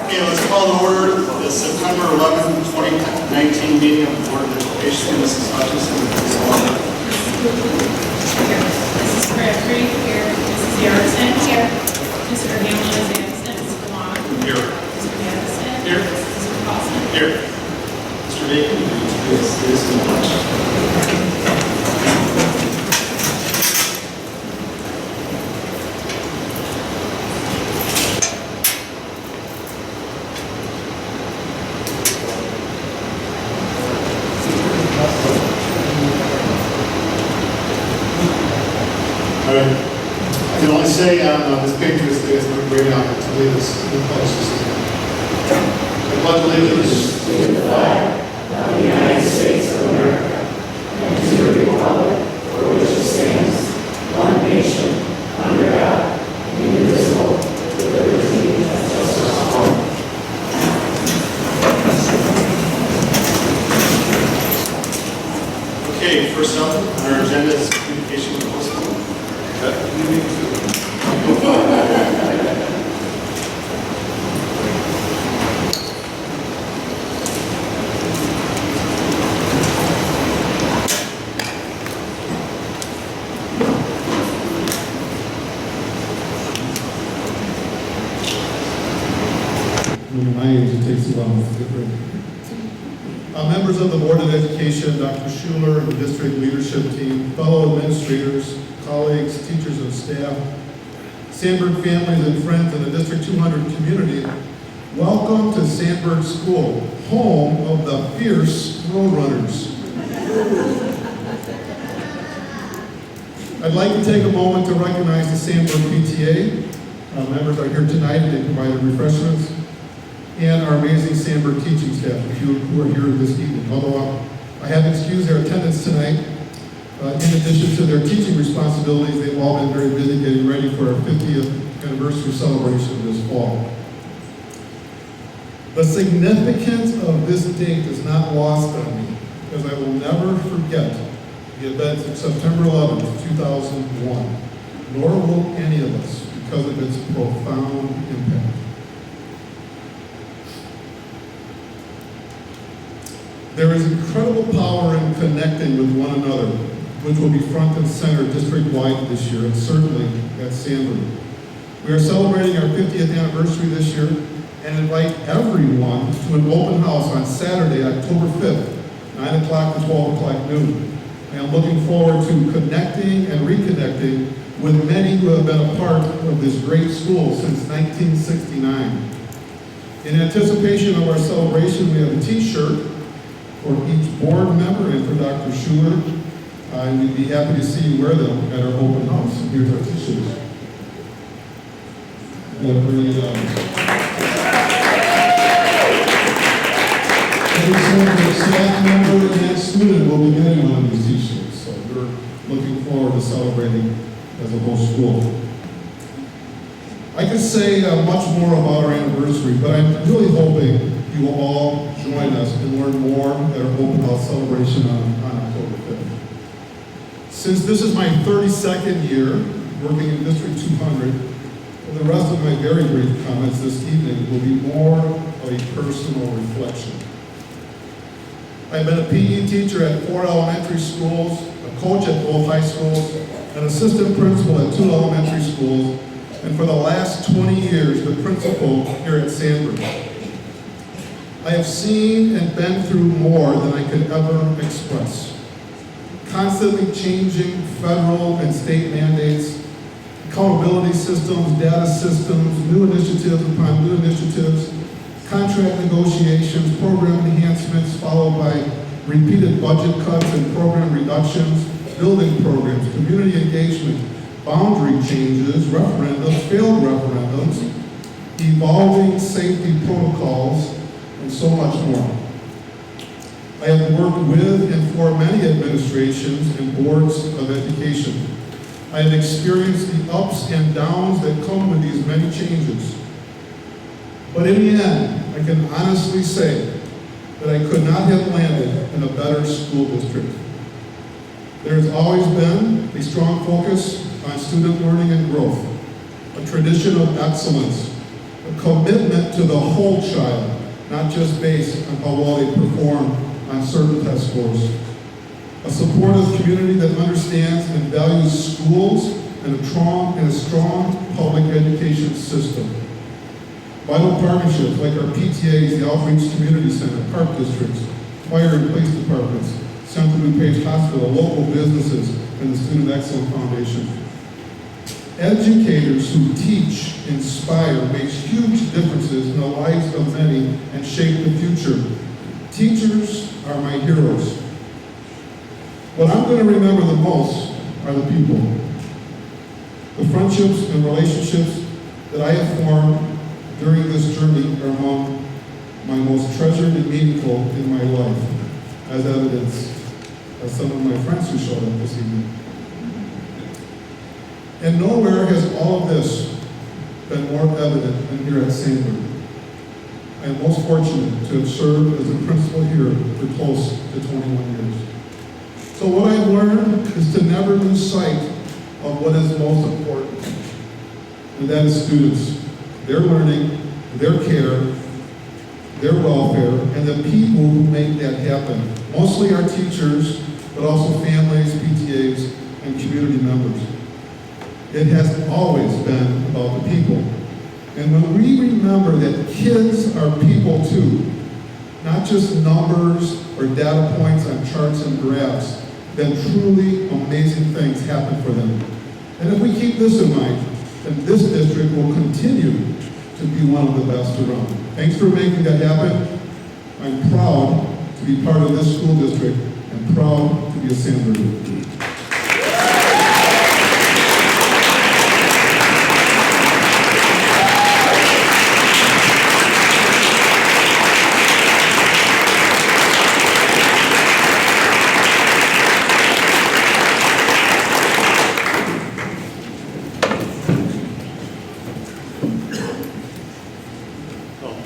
Okay, let's call to order the September 11, 2019 meeting of the Board of Education. Mrs. Hutchinson, please call. Here. Mrs. Crabtree. Here. Mrs. Harrison. Here. Mr. Hamlin is absent. Mr. Long. Here. Mr. Madison. Here. Mr. Paulson. Here. Mr. Bacon, please lead us in the pledge. I can only say on this Patriots Day, it's been a great honor to lead us in the pledge this evening. I pledge allegiance to the flag of the United States of America and to the republic for which it stands, one nation, under God, indivisible, with liberty and justice for all. Okay, first up on our agenda is communication with the host. When my age, it takes a while to get ready. Members of the Board of Education, Dr. Schuler and the district leadership team, fellow administrators, colleagues, teachers and staff, Sandburg families and friends in the District 200 community, welcome to Sandburg School, home of the fierce Roadrunners. I'd like to take a moment to recognize the Sandburg PTA. Members are here tonight, they provided refreshments, and our amazing Sandburg teaching staff, a few who are here this evening. Although I have excused their attendance tonight, in addition to their teaching responsibilities, they've all been very busy getting ready for our 50th anniversary celebration this fall. The significance of this date is not lost on me, because I will never forget the events of September 11th, 2001, nor will any of us, because of its profound impact. There is incredible power in connecting with one another, which will be front and center district-wide this year, and certainly at Sandburg. We are celebrating our 50th anniversary this year, and invite everyone to an open house on Saturday, October 5th, 9 o'clock to 12 o'clock noon. I am looking forward to connecting and reconnecting with many who have been a part of this great school since 1969. In anticipation of our celebration, we have a t-shirt for each board member and for Dr. Schuler. And we'd be happy to see you wear them at our open house. Here's our t-shirts. Every single staff member and student will be getting one of these t-shirts. So we're looking forward to celebrating as a whole school. I could say much more about our anniversary, but I'm really hoping you will all join us and learn more at our open house celebration on October 5th. Since this is my 32nd year working in District 200, the rest of my very brief comments this evening will be more of a personal reflection. I've been a PE teacher at 4 elementary schools, a coach at both high schools, an assistant principal at 2 elementary schools, and for the last 20 years, the principal here at Sandburg. I have seen and been through more than I could ever express. Constantly changing federal and state mandates, accountability systems, data systems, new initiatives upon new initiatives, contract negotiations, program enhancements, followed by repeated budget cuts and program reductions, building programs, community engagement, boundary changes, referendums, failed referendums, evolving safety protocols, and so much more. I have worked with and for many administrations and boards of education. I have experienced the ups and downs that come with these many changes. But in the end, I can honestly say that I could not have landed in a better school district. There has always been a strong focus on student learning and growth, a tradition of excellence, A commitment to the whole child, not just based on how well they perform on certain test scores. A supportive community that understands and values schools and a strong public education system. Vital partnerships like our PTAs, the Outreach Community Center, park districts, fire and police departments, Central DuPage Hospital, local businesses, and the Student Excellence Foundation. Educators who teach, inspire, makes huge differences in the lives of many and shape the future. Teachers are my heroes. What I'm going to remember the most are the people. The friendships and relationships that I have formed during this journey are among my most treasured and meaningful in my life, as evidenced by some of my friends who showed up this evening. And nowhere has all of this been more evident than here at Sandburg. I am most fortunate to have served as a principal here for close to 21 years. So what I've learned is to never lose sight of what is most important, and that is students, their learning, their care, their welfare, and the people who make that happen. Mostly our teachers, but also families, PTAs, and community members. It has always been about the people. And when we remember that kids are people too, not just numbers or data points on charts and graphs, then truly amazing things happen for them. And if we keep this in mind, then this district will continue to be one of the best around. Thanks for making that happen. I'm proud to be part of this school district and proud to be a Sandburg.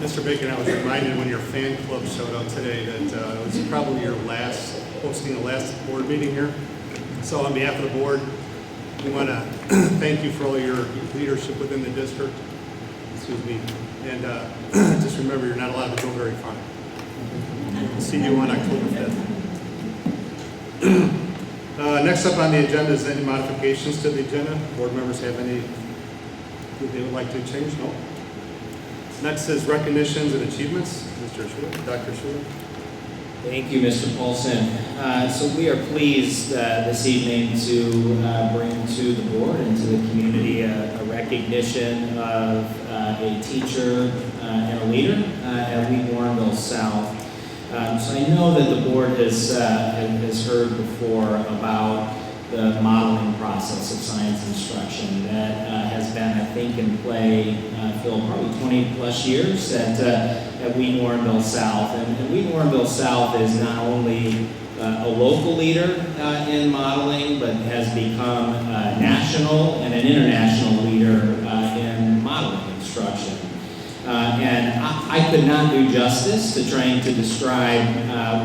Mr. Bacon, I was reminded when your fan club showed up today that it was probably your hosting the last board meeting here. So on behalf of the board, we want to thank you for all your leadership within the district. Excuse me. And just remember, you're not allowed to go very far. We'll see you on October 5th. Next up on the agenda is any modifications to the agenda. Board members have any that they would like to change? No? Next is recognitions and achievements. Mr. Schuler, Dr. Schuler. Thank you, Mr. Paulson. So we are pleased this evening to bring to the board and to the community a recognition of a teacher and a leader at Wheaton, Warrenville South. So I know that the board has heard before about the modeling process of science instruction that has been, I think, in play, Phil, probably 20 plus years at Wheaton, Warrenville South. And Wheaton, Warrenville South is not only a local leader in modeling, but has become a national and an international leader in modeling instruction. And I could not do justice to trying to describe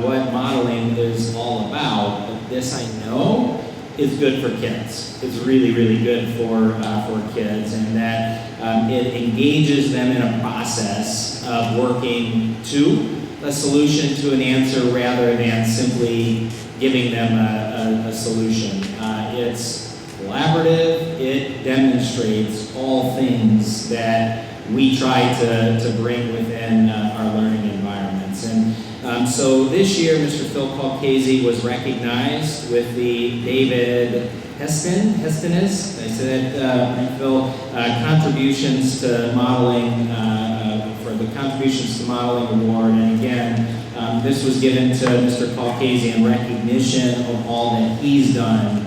what modeling is all about, but this I know is good for kids. It's really, really good for kids, and that it engages them in a process of working to a solution, to an answer, rather than simply giving them a solution. It's collaborative. It demonstrates all things that we try to bring within our learning environments. And so this year, Mr. Phil Calcasi was recognized with the David Hestenes, did I say that right, Phil? Contributions to Modeling, for the Contributions to Modeling Award. And again, this was given to Mr. Calcasi in recognition of all that he's done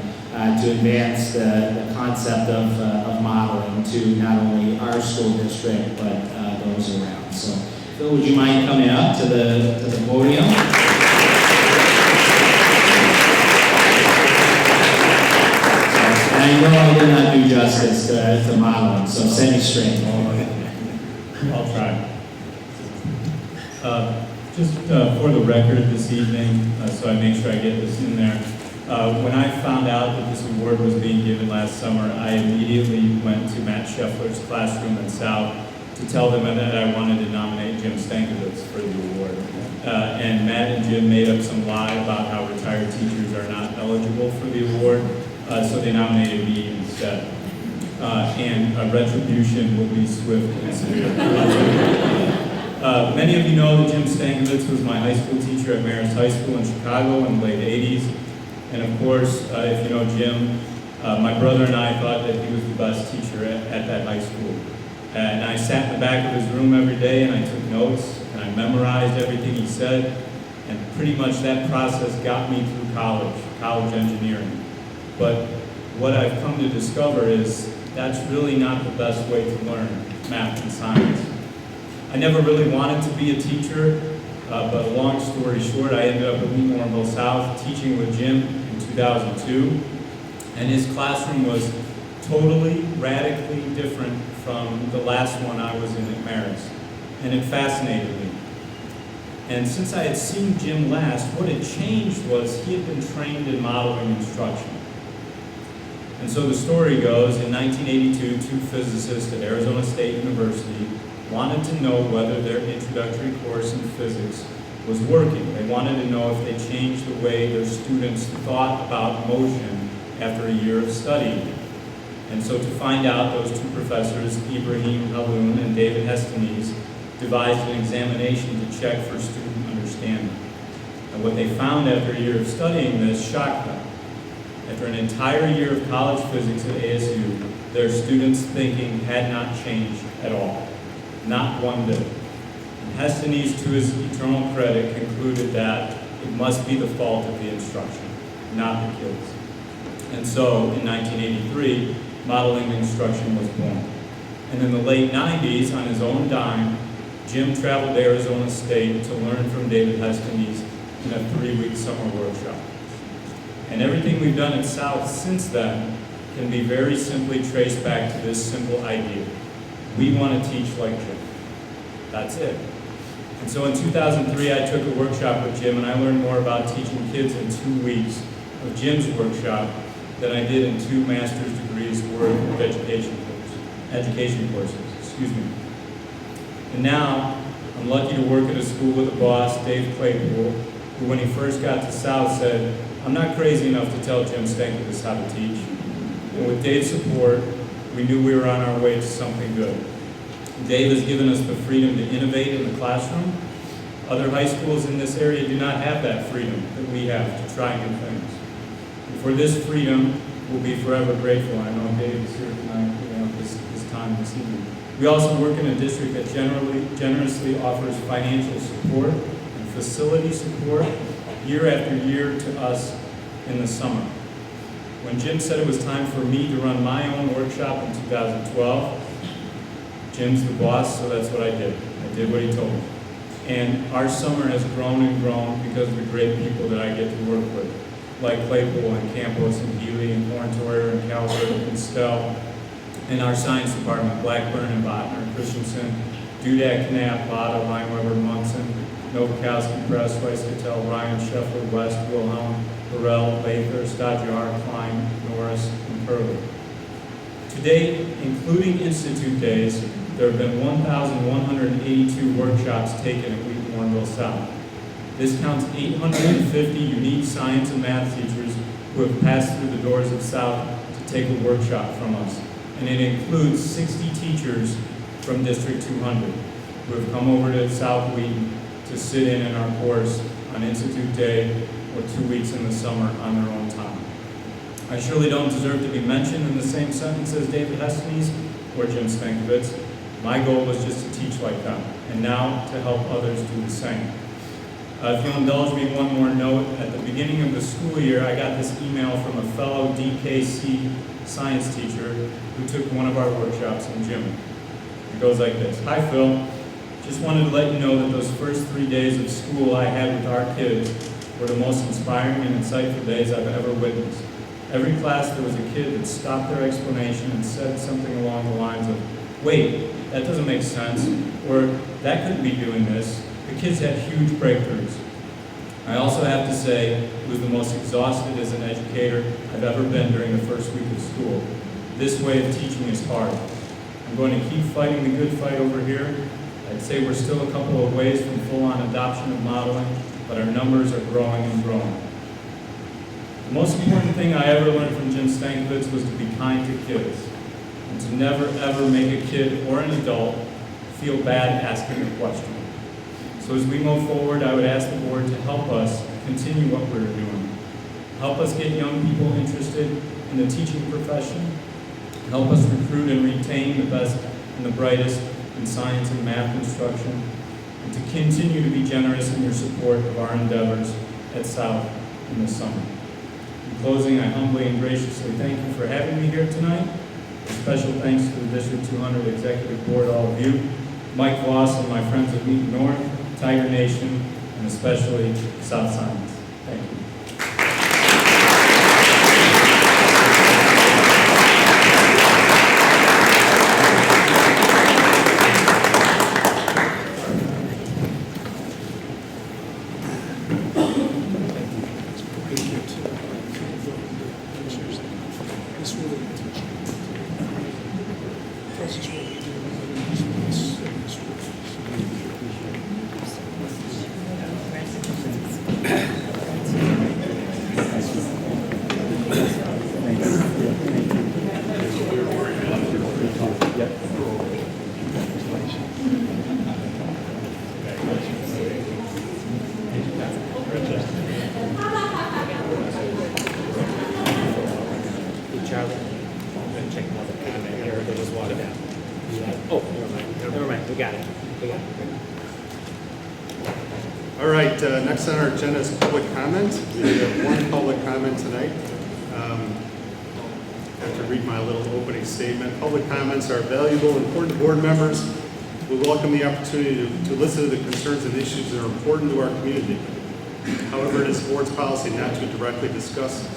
to advance the concept of modeling to not only our school district, but those around. So, Phil, would you mind coming up to the podium? And I know I did not do justice to modeling, so set me straight. I'll try. Just for the record this evening, so I make sure I get this in there. When I found out that this award was being given last summer, I immediately went to Matt Scheffler's classroom in South to tell them that I wanted to nominate Jim Stankiewicz for the award. And Matt and Jim made up some lie about how retired teachers are not eligible for the award, so they nominated me instead. And retribution will be swift and severe. Many of you know that Jim Stankiewicz was my high school teacher at Marist High School in Chicago in the late 80s. And of course, if you know Jim, my brother and I thought that he was the best teacher at that high school. And I sat in the back of his room every day and I took notes and I memorized everything he said. And pretty much that process got me through college engineering. But what I've come to discover is that's really not the best way to learn math and science. I never really wanted to be a teacher, but long story short, I ended up at Warrenville South teaching with Jim in 2002. And his classroom was totally, radically different from the last one I was in at Marist. And it fascinated me. And since I had seen Jim last, what had changed was he had been trained in modeling instruction. And so the story goes, in 1982, two physicists at Arizona State University wanted to know whether their introductory course in physics was working. They wanted to know if they changed the way their students thought about motion after a year of studying. And so to find out, those two professors, Ibrahim Haloun and David Hestenes, devised an examination to check for student understanding. And what they found after a year of studying this shocked them. After an entire year of college physics at ASU, their students' thinking had not changed at all. Not one bit. And Hestenes, to his eternal credit, concluded that it must be the fault of the instruction, not the kids. And so, in 1983, modeling instruction was born. And in the late 90s, on his own dime, Jim traveled to Arizona State to learn from David Hestenes in a 3-week summer workshop. And everything we've done at South since then can be very simply traced back to this simple idea. We want to teach like Jim. That's it. And so in 2003, I took a workshop with Jim, and I learned more about teaching kids in 2 weeks of Jim's workshop than I did in 2 master's degrees worth of education courses. And now, I'm lucky to work at a school with a boss, Dave Claypool, who when he first got to South said, "I'm not crazy enough to tell Jim Stankiewicz how to teach." And with Dave's support, we knew we were on our way to something good. Dave has given us the freedom to innovate in the classroom. Other high schools in this area do not have that freedom that we have to try new things. And for this freedom, we'll be forever grateful. I know Dave is here tonight, this time this evening. We also work in a district that generously offers financial support and facility support year after year to us in the summer. When Jim said it was time for me to run my own workshop in 2012, Jim's the boss, so that's what I did. I did what he told me. And our summer has grown and grown because of the great people that I get to work with, like Claypool and Campos and Healy and Horntoyer and Calvert and Stell. In our science department, Blackburn and Botner, Christensen, Dudak, Knapp, Lotta, Weinweber, Munson, Novakowski, Press, Weiss-Cattell, Ryan, Scheffler, West, Wilhelm, Burrell, Lather, Stagiar, Klein, Norris, and Curley. To date, including Institute days, there have been 1,182 workshops taken at Wheaton Warrenville South. This counts 850 unique science and math teachers who have passed through the doors of South to take a workshop from us. And it includes 60 teachers from District 200 who have come over to South Wheaton to sit in our course on Institute Day or 2 weeks in the summer on their own time. I surely don't deserve to be mentioned in the same sentence as David Hestenes or Jim Stankiewicz. My goal was just to teach like them, and now to help others do the same. If you'll indulge me one more note, at the beginning of the school year, I got this email from a fellow DKC science teacher who took one of our workshops in Jim. It goes like this. "Hi Phil, just wanted to let you know that those first 3 days of school I had with our kids were the most inspiring and insightful days I've ever witnessed. Every class there was a kid that stopped their explanation and said something along the lines of, 'Wait, that doesn't make sense,' or 'that couldn't be doing this.' The kids had huge breakthroughs. I also have to say it was the most exhausted as an educator I've ever been during the first week of school. This way of teaching is hard. I'm going to keep fighting the good fight over here. I'd say we're still a couple of ways from full-on adoption of modeling, but our numbers are growing and growing. The most important thing I ever learned from Jim Stankiewicz was to be kind to kids, and to never ever make a kid or an adult feel bad asking a question. So as we move forward, I would ask the board to help us continue what we're doing. Help us get young people interested in the teaching profession. Help us recruit and retain the best and the brightest in science and math instruction. And to continue to be generous in your support of our endeavors at South in the summer. In closing, I humbly and graciously thank you for having me here tonight. A special thanks to the District 200 Executive Board, all of you, Mike Voss and my friends at Wheaton North, Tiger Nation, and especially South Science. Thank you. Charlie, I'm gonna check another comment here. There was water down. Oh, never mind. Never mind. We got it. All right, next on our agenda is public comment. We have one public comment tonight. I have to read my little opening statement. Public comments are valuable, important board members. We welcome the opportunity to listen to the concerns and issues that are important to our community. However, it is the board's policy not to directly discuss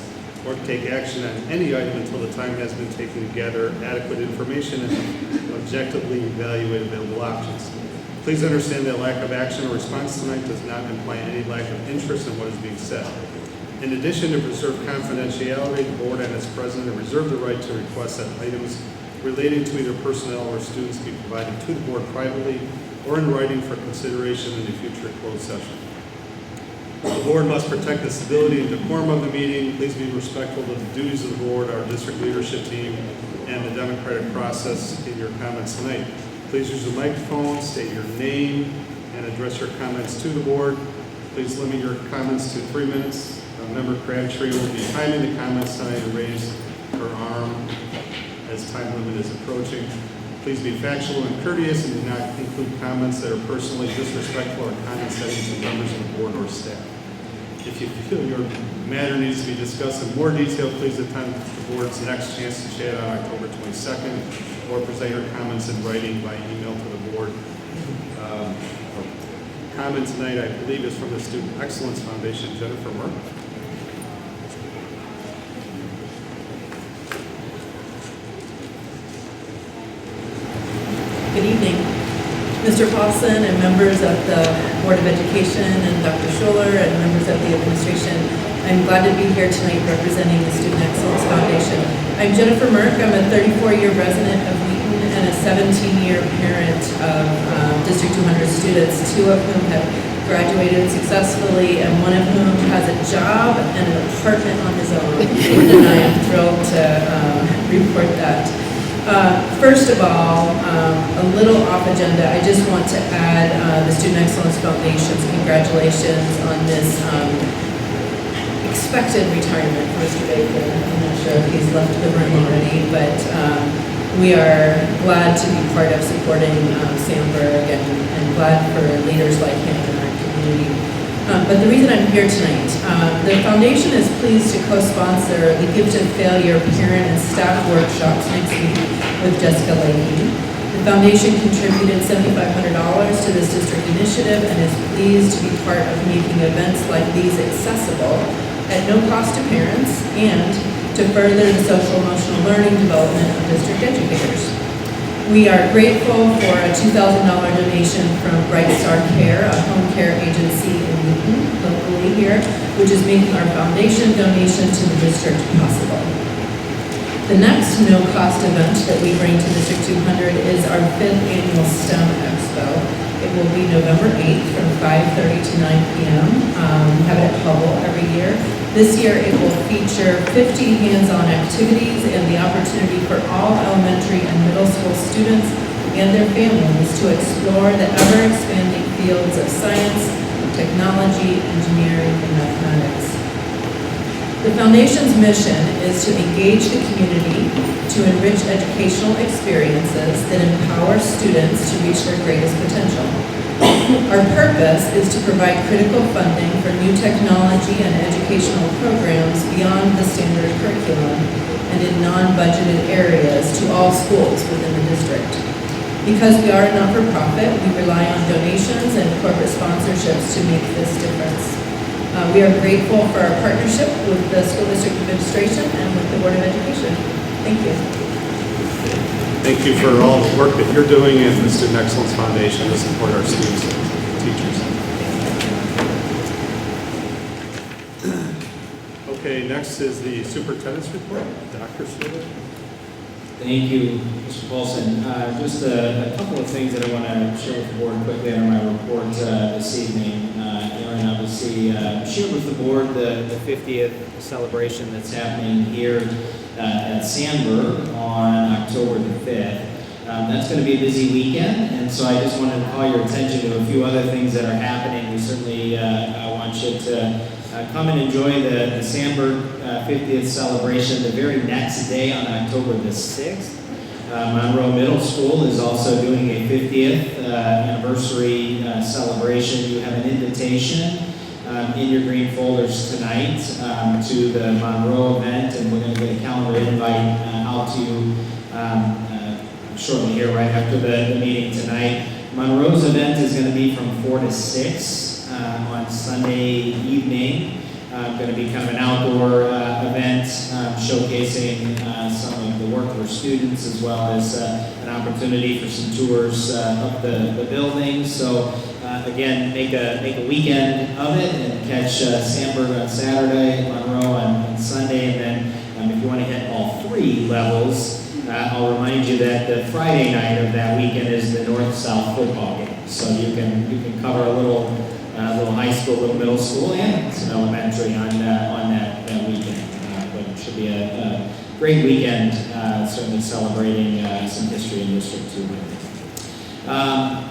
or take action on any item until the time has been taken to gather adequate information and objectively evaluate available options. Please understand that lack of action or response tonight does not imply any lack of interest in what is being said. In addition, to preserve confidentiality, the board and its president reserve the right to request that items relating to either personnel or students be provided to the board privately or in writing for consideration in a future closed session. The board must protect the stability and decorum of the meeting. Please be respectful of the duties of the board, our district leadership team, and the democratic process in your comments tonight. Please use the microphone, state your name, and address your comments to the board. Please limit your comments to 3 minutes. Member Crabtree will be timing the comments tonight and raise her arm as time limit is approaching. Please be factual and courteous and do not include comments that are personally disrespectful or condescending to members of the board or staff. If you feel your matter needs to be discussed in more detail, please attend the board's next chance to chat on October 22nd or present your comments in writing by email to the board. Comment tonight, I believe, is from the Student Excellence Foundation, Jennifer Merck. Good evening, Mr. Paulson and members of the Board of Education and Dr. Schuler and members of the administration. I'm glad to be here tonight representing the Student Excellence Foundation. I'm Jennifer Merck. I'm a 34-year resident of Wheaton and a 17-year parent of District 200 students, 2 of whom have graduated successfully and 1 of whom has a job and an apartment on his own. And I am thrilled to report that. First of all, a little off agenda, I just want to add the Student Excellence Foundation's congratulations on this expected retirement for Mr. Bacon. I'm not sure if he's left the room already, but we are glad to be part of supporting Sandburg and glad for leaders like him in our community. But the reason I'm here tonight, the foundation is pleased to co-sponsor the Gift of Failure Parent and Staff Workshops next week with Jessica Leahy. The foundation contributed $7,500 to this district initiative and is pleased to be part of making events like these accessible at no cost to parents and to further the social emotional learning development of district educators. We are grateful for a $2,000 donation from Bright Star Care, a home care agency in Wheaton, locally here, which is making our foundation donation to the district possible. The next no-cost event that we bring to District 200 is our 5th annual STEM Expo. It will be November 8th from 5:30 to 9 p.m. We have it at Hubble every year. This year it will feature 50 hands-on activities and the opportunity for all elementary and middle school students and their families to explore the ever-expanding fields of science, technology, engineering, and mathematics. The Foundation's mission is to engage the community to enrich educational experiences that empower students to reach their greatest potential. Our purpose is to provide critical funding for new technology and educational programs beyond the standard curriculum and in non-budgeted areas to all schools within the district. Because we are a not-for-profit, we rely on donations and corporate sponsorships to make this difference. We are grateful for our partnership with the school district administration and with the Board of Education. Thank you. Thank you for all the work that you're doing and the Student Excellence Foundation to support our students and teachers. Okay, next is the superintendent's report. Dr. Slivak. Thank you, Mr. Paulson. Just a couple of things that I want to share with the board quickly under my report this evening. Aaron obviously shared with the board the 50th celebration that's happening here at Sandburg on October the 5th. That's going to be a busy weekend, and so I just wanted to call your attention to a few other things that are happening. We certainly want you to come and enjoy the Sandburg 50th celebration the very next day on October the 6th. Monroe Middle School is also doing a 50th anniversary celebration. You have an invitation in your green folders tonight to the Monroe event, and we're going to get a calendar invite out to you shortly here right after the meeting tonight. Monroe's event is going to be from 4 to 6 on Sunday evening. Going to be kind of an outdoor event showcasing some of the work of our students, as well as an opportunity for some tours of the building. So again, make a weekend of it and catch Sandburg on Saturday, Monroe on Sunday, and then if you want to hit all 3 levels, I'll remind you that the Friday night of that weekend is the North-South football game. So you can cover a little high school, little middle school, and some elementary on that weekend. But it should be a great weekend, certainly celebrating some history in District 200.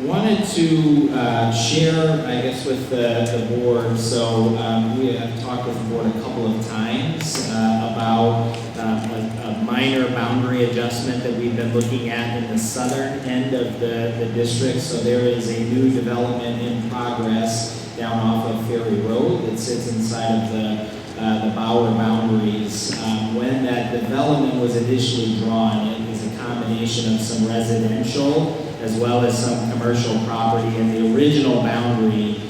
Wanted to share, I guess, with the board. So we have talked with the board a couple of times about a minor boundary adjustment that we've been looking at in the southern end of the district. So there is a new development in progress down off of Ferry Road that sits inside of the Bauer boundaries. When that development was initially drawn, it was a combination of some residential as well as some commercial property, and the original boundary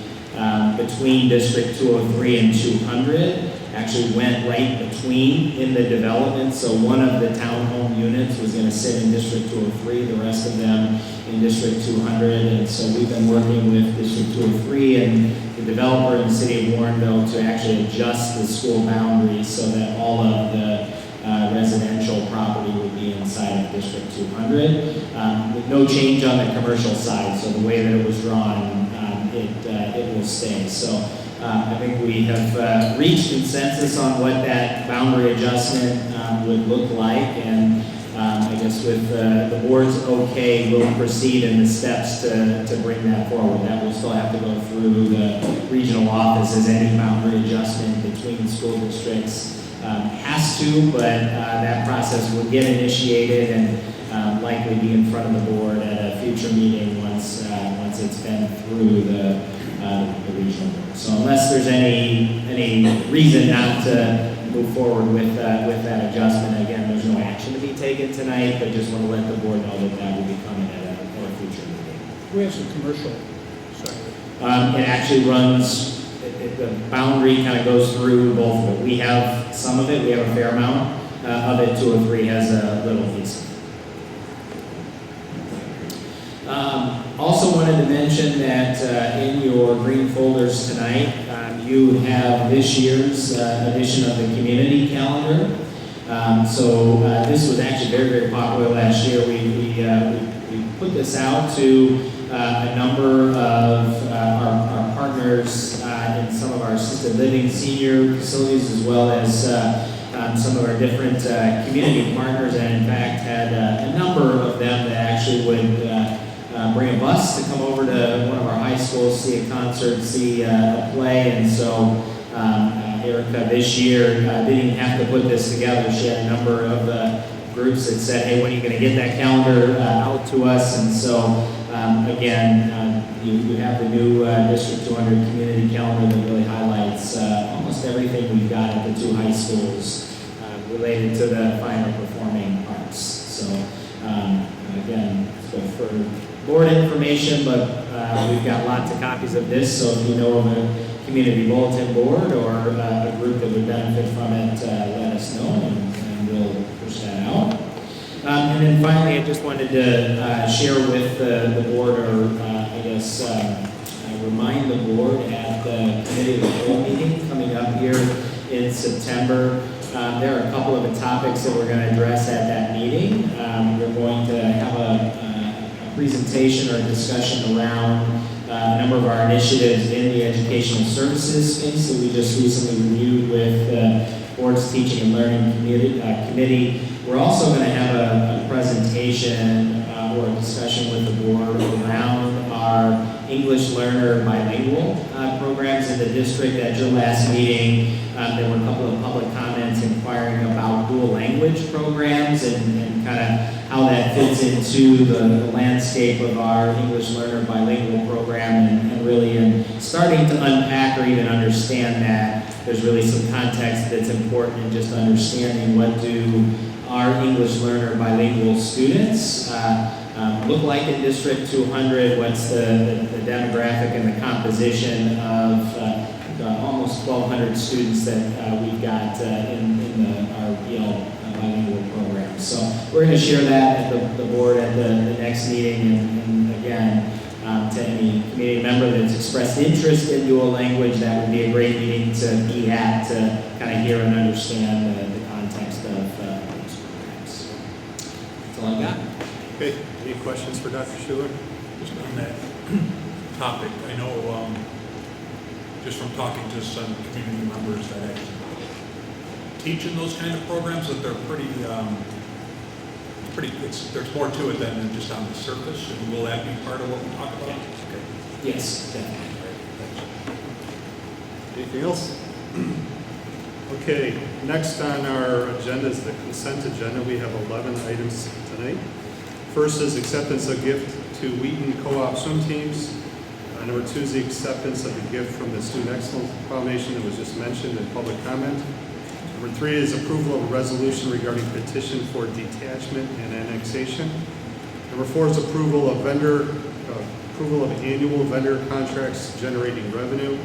between District 203 and 200 actually went right between in the development. So one of the townhome units was going to sit in District 203, the rest of them in District 200. And so we've been working with District 203 and the developer in the city of Warrenville to actually adjust the school boundaries so that all of the residential property would be inside of District 200, with no change on the commercial side. So the way that it was drawn, it will stay. So I think we have reached consensus on what that boundary adjustment would look like, and I guess with the board's okay, we'll proceed in the steps to bring that forward. That will still have to go through the regional office, as any boundary adjustment between school districts has to, but that process will get initiated and likely be in front of the board at a future meeting once it's been through the regional board. So unless there's any reason not to move forward with that adjustment, again, there's no action to be taken tonight, but just want to let the board know that will be coming at a future meeting. We have some commercial side. It actually runs. The boundary kind of goes through both of it. We have some of it, we have a fair amount of it. 203 has a little piece. Also wanted to mention that in your green folders tonight, you have this year's edition of the community calendar. This was actually very, very popular last year. We put this out to a number of our partners in some of our assisted living senior facilities, as well as some of our different community partners, and in fact had a number of them that actually would bring a bus to come over to one of our high schools, see a concert, see a play. And so Erica this year didn't even have to put this together. She had a number of groups that said, hey, when are you going to get that calendar out to us? And so again, you have the new District 200 community calendar that really highlights almost everything we've got at the two high schools related to the fine or performing arts. So again, so for board information, but we've got lots of copies of this, so if you know of a community bulletin board or a group that would benefit from it, let us know, and we'll push that out. And then finally, I just wanted to share with the board, or I guess remind the board at the committee of the whole meeting coming up here in September. There are a couple of the topics that we're going to address at that meeting. We're going to have a presentation or a discussion around a number of our initiatives in the educational services space that we just recently reviewed with the board's teaching and learning committee. We're also going to have a presentation or a discussion with the board around our English learner bilingual programs in the district. At your last meeting, there were a couple of public comments inquiring about dual language programs and kind of how that fits into the landscape of our English learner bilingual program, and really in starting to unpack or even understand that there's really some context that's important in just understanding what do our English learner bilingual students look like in District 200, what's the demographic and the composition of almost 1,200 students that we've got in our bilingual program. So we're going to share that at the board at the next meeting, and again, to any community member that's expressed interest in dual language, that would be a great meeting to be at to kind of hear and understand the context of those programs. That's all I got. Okay, any questions for Dr. Schuler? Just on that topic, I know just from talking to some community members that actually teach in those kind of programs that they're there's more to it than just on the surface. And will that be part of what we talk about? Okay. Yes, definitely. Anything else? Okay, next on our agenda is the consent agenda. We have 11 items tonight. First is acceptance of gift to Wheaton Co-op swim teams. Number 2 is the acceptance of the gift from the Student Excellence Foundation that was just mentioned in public comment. Number 3 is approval of a resolution regarding petition for detachment and annexation. Number 4 is approval of annual vendor contracts generating revenue.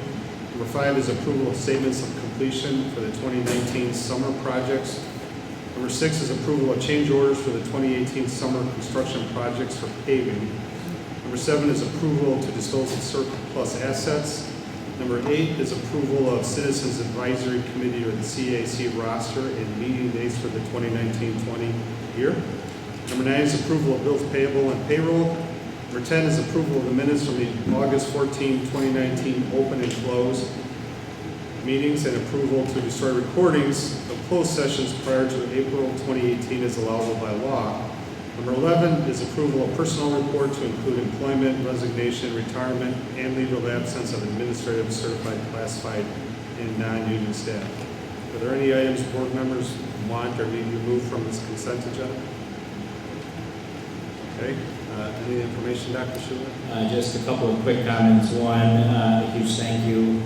Number 5 is approval of statements of completion for the 2019 summer projects. Number 6 is approval of change orders for the 2018 summer construction projects for paving. Number 7 is approval to dispose of surplus assets. Number 8 is approval of Citizens Advisory Committee or the CAC roster and meeting dates for the 2019-20 year. Number 9 is approval of bills payable and payroll. Number 10 is approval of the minutes from the August 14, 2019 open and closed meetings and approval to destroy recordings of closed sessions prior to April 2018 as allowable by law. Number 11 is approval of personnel report to include employment, resignation, retirement, and leave of absence of administrative, certified, classified, and non-union staff. Are there any items board members want or need removed from this consent agenda? Okay. Any information, Dr. Schuler? Just a couple of quick comments. One, a huge thank you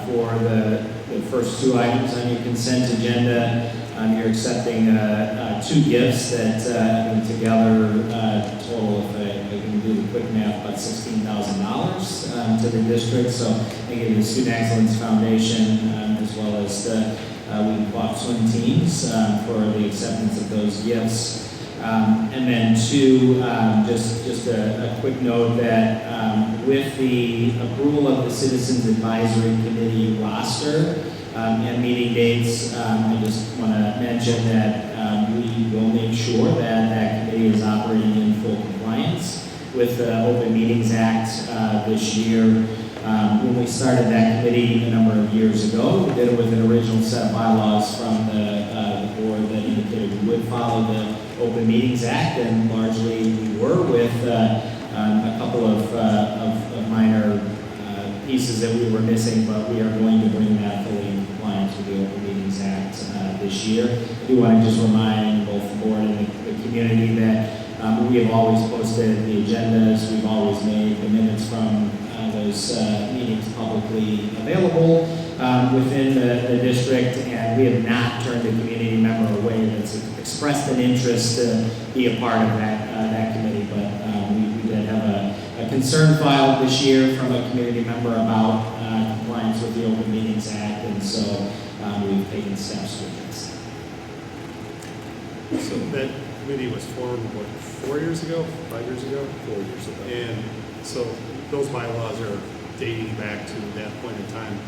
for the first 2 items on your consent agenda. You're accepting 2 gifts that together total, if I can do the quick math, about $16,000 to the district. So I give the Student Excellence Foundation as well as the Wheaton Co-op swim teams for the acceptance of those gifts. And then 2, just a quick note that with the approval of the Citizens Advisory Committee roster, and meeting dates, I just want to mention that we will make sure that that committee is operating in full compliance with the Open Meetings Act this year. When we started that committee a number of years ago, we did it with an original set of bylaws from the board that indicated we would follow the Open Meetings Act, and largely we were, with a couple of minor pieces that we were missing, but we are going to bring that fully in compliance with the Open Meetings Act this year. I do want to just remind both the board and the community that we have always posted the agendas, we've always made the minutes from those meetings publicly available within the district, and we have not turned a community member away that's expressed an interest to be a part of that committee. But we did have a concern filed this year from a community member about compliance with the Open Meetings Act, and so we've taken steps to address that. So that committee was formed, what, 4 years ago, 5 years ago? 4 years ago. And so those bylaws are dating back to that point in time.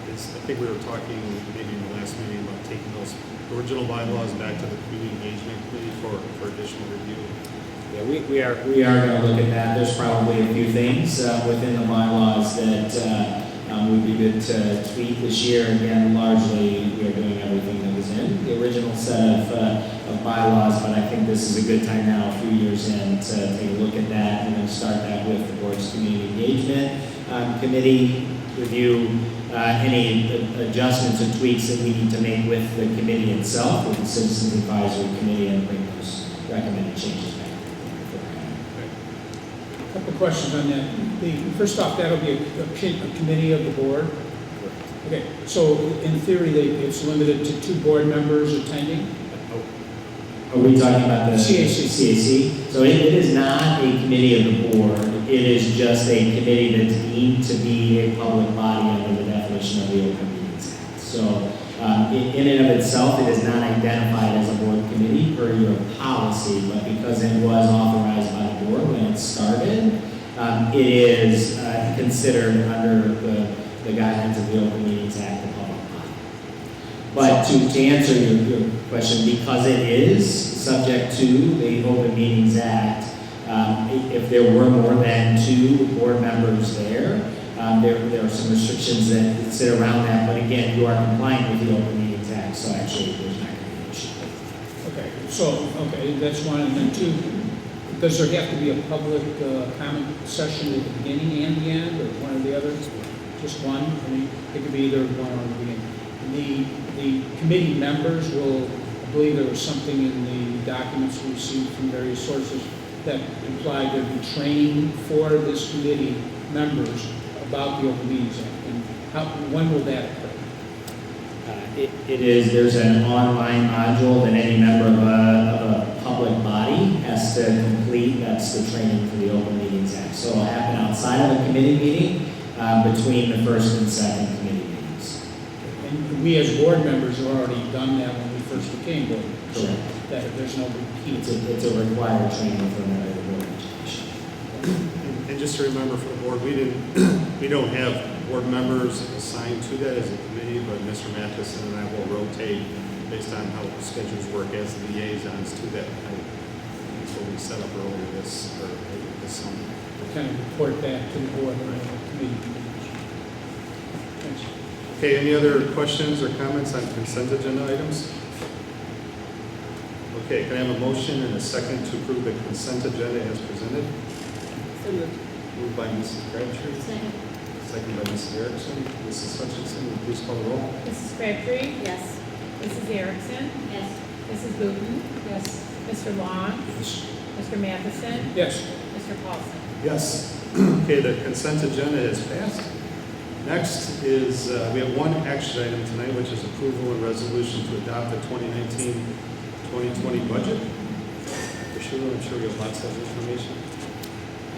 I think we were talking maybe in the last meeting about taking those original bylaws back to the community engagement committee for additional review. Yeah, we are going to look at that. There's probably a few things within the bylaws that would be good to tweak this year. Again, largely we are doing everything that was in the original set of bylaws, but I think this is a good time now, a few years in, to take a look at that. We're going to start that with the board's community engagement committee, review any adjustments or tweaks that we need to make with the committee itself, with the Citizens Advisory Committee, and bring those recommended changes back. A couple questions on that. First off, that'll be a committee of the board? Okay, so in theory, it's limited to 2 board members attending? Are we talking about the CAC? CAC? So it is not a committee of the board. It is just a committee that's deemed to be a public body under the definition of the Open Meetings Act. So in and of itself, it is not identified as a board committee per your policy, but because it was authorized by the board when it started, it is considered under the guidelines of the Open Meetings Act, a public body. But to answer your question, because it is subject to the Open Meetings Act, if there were more than 2 board members there are some restrictions that sit around that. But again, you are compliant with the Open Meetings Act, so actually there's not going to be an issue. Okay, that's one. And then 2, does there have to be a public comment session at the beginning and the end, or one or the other? Just one? I mean, it could be either one or the beginning. The committee members will, I believe there was something in the documents we received from various sources that implied there'd be training for this committee members about the Open Meetings Act. And when will that occur? There's an online module that any member of a public body has to complete. That's the training for the Open Meetings Act. So it'll happen outside of a committee meeting between the first and second committee meetings. And we as board members have already done that when we first became board members. Correct. That there's no repeat. It's a required training for member of the board education. And just to remember for the board, we don't have board members assigned to that as a committee, but Mr. Matheson and I will rotate based on how schedules work as liaisons to that. That's what we set up earlier this summer. Kind of report back to the board or committee meetings. Thanks. Okay, any other questions or comments on consent agenda items? Okay, can I have a motion and a second to approve the consent agenda as presented? So moved. Moved by Mrs. Crabtree, Second. second by Mrs. Erickson. Mrs. Hutchinson, will you please call the roll? Mrs. Crabtree. Yes. Mrs. Erickson. Yes. Mrs. Wheaton. Yes. Mr. Long. Yes. Mr. Matheson. Yes. Mr. Paulson. Yes. Okay, the consent agenda is passed. Next is, we have one action item tonight, which is approval and resolution to adopt the 2019-2020 budget. I'm sure you have lots of information.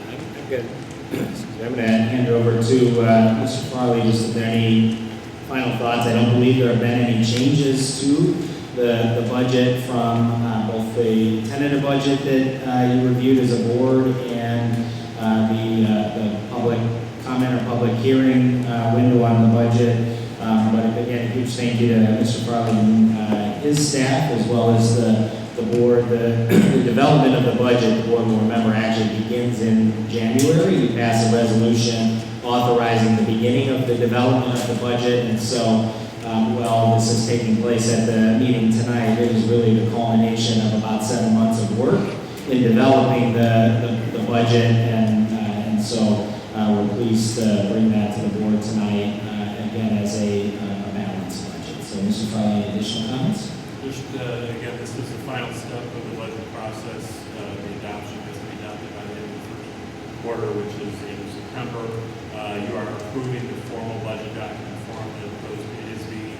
I'm good. I'm going to hand it over to Mr. Farley, just if there are any final thoughts. I don't believe there have been any changes to the budget from both the tentative budget that you reviewed as a board and the public comment or public hearing window on the budget. But again, a huge thank you to Mr. Farley and his staff, as well as the board. The development of the budget, the board will remember, actually begins in January. We passed a resolution authorizing the beginning of the development of the budget, and so while this is taking place at the meeting tonight, it is really the culmination of about 7 months of work in developing the budget, and so we're pleased to bring that to the board tonight, again, as a balanced budget. So, Mr. Farley, any additional comments? Just, again, this is the final step of the budget process. The adoption has to be adopted by the end of the first quarter, which is the end of September. You are approving the formal budget document form that goes to ISB,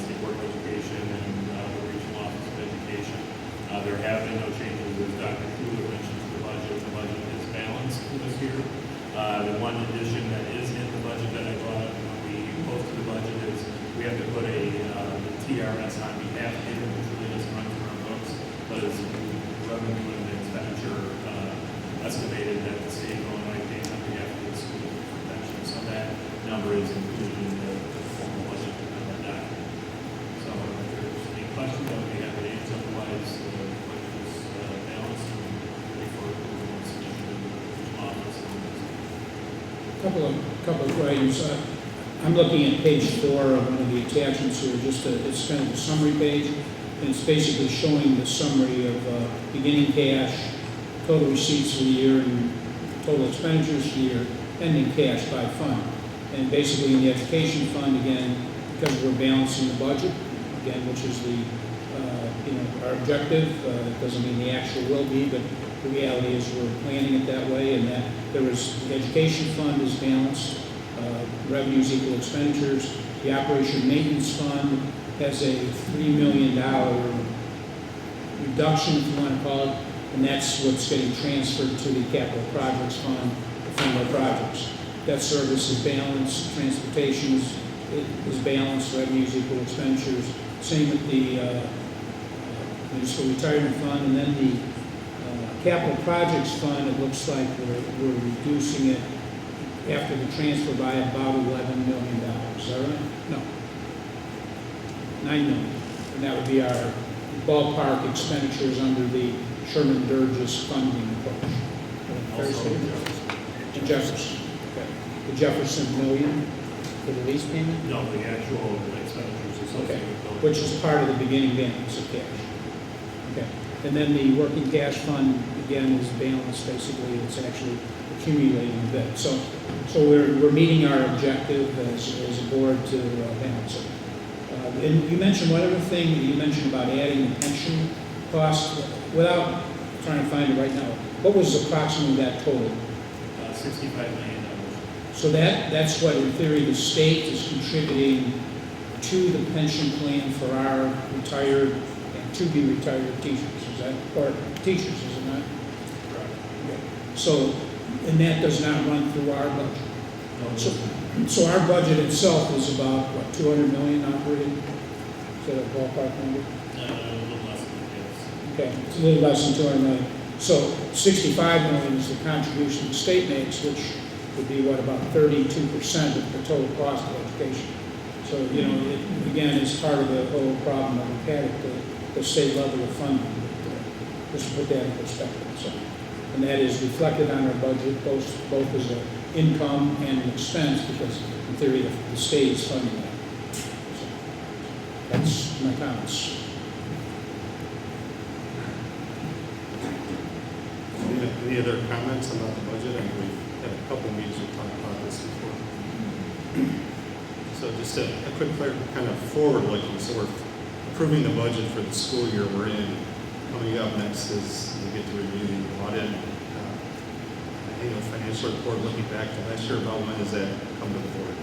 State Board of Education, and the Regional Office of Education. There have been no changes, as Dr. Schuler mentioned, to the budget. The budget is balanced this year. The one addition that is in the budget that I brought up when we posted the budget is we have to put a TRS on behalf of it, which really doesn't run through our books, but is revenue and expenditure estimated that the state of Illinois pays on behalf of the school protection. So that number is included in the formal budget document. So if there's any questions, I would be happy to answer. Otherwise, the budget is balanced and ready for approval once it's issued to the regional office. Couple of items. I'm looking at page 4 of one of the attachments here. It's kind of a summary page, and it's basically showing the summary of beginning cash, total receipts for the year, and total expenditures for the year, ending cash by fund. And basically in the education fund, again, because we're balancing the budget, again, which is the our objective. It doesn't mean the actual will be, but the reality is we're planning it that way, and that the education fund is balanced. Revenues equal expenditures. The operation maintenance fund has a $3 million reduction, if you want to call it, and that's what's getting transferred to the capital projects fund to fund our projects. Debt service is balanced. Transportation is balanced. Revenues equal expenditures. Same with the municipal retirement fund, and then the capital projects fund. It looks like we're reducing it after the transfer by about $11 million. Is that right? No. $9 million. And that would be our ballpark expenditures under the Sherman Durgis funding approach. The Jefferson. Okay. The Jefferson million for the lease payment? No, the actual expenditures associated with those. Which is part of the beginning balance of cash. Okay. And then the working cash fund, again, is balanced. Basically, it's actually accumulating a bit. So we're meeting our objective as a board to balance it. And you mentioned one other thing. You mentioned about adding the pension cost. Without trying to find it right now, what was approximately that total? $65 million. So that's what, in theory, the state is contributing to the pension plan for our retired and to-be-retired teachers. Is that, or teachers, is it not? Correct. Okay. So, and that does not run through our budget. No, So our budget itself is about, what, $200 million operating? Is that a ballpark number? a little less than this. Okay, it's a little less than $200 million. So $65 million is the contribution the state makes, which would be, what, about 32% of the total cost of education. So, it, again, is part of the whole problem that we've had at the state level of funding. Just to put that in perspective. So, and that is reflected on our budget, both as an income and an expense, because in theory the state is funding that. So, that's my comments. Any other comments about the budget? I mean, we've had a couple meetings, we've talked about this before. So just a quick kind of forward looking. So we're approving the budget for the school year we're in. Coming up next is we get to review the audit, annual financial report, looking back to last year. About when does that come to the board?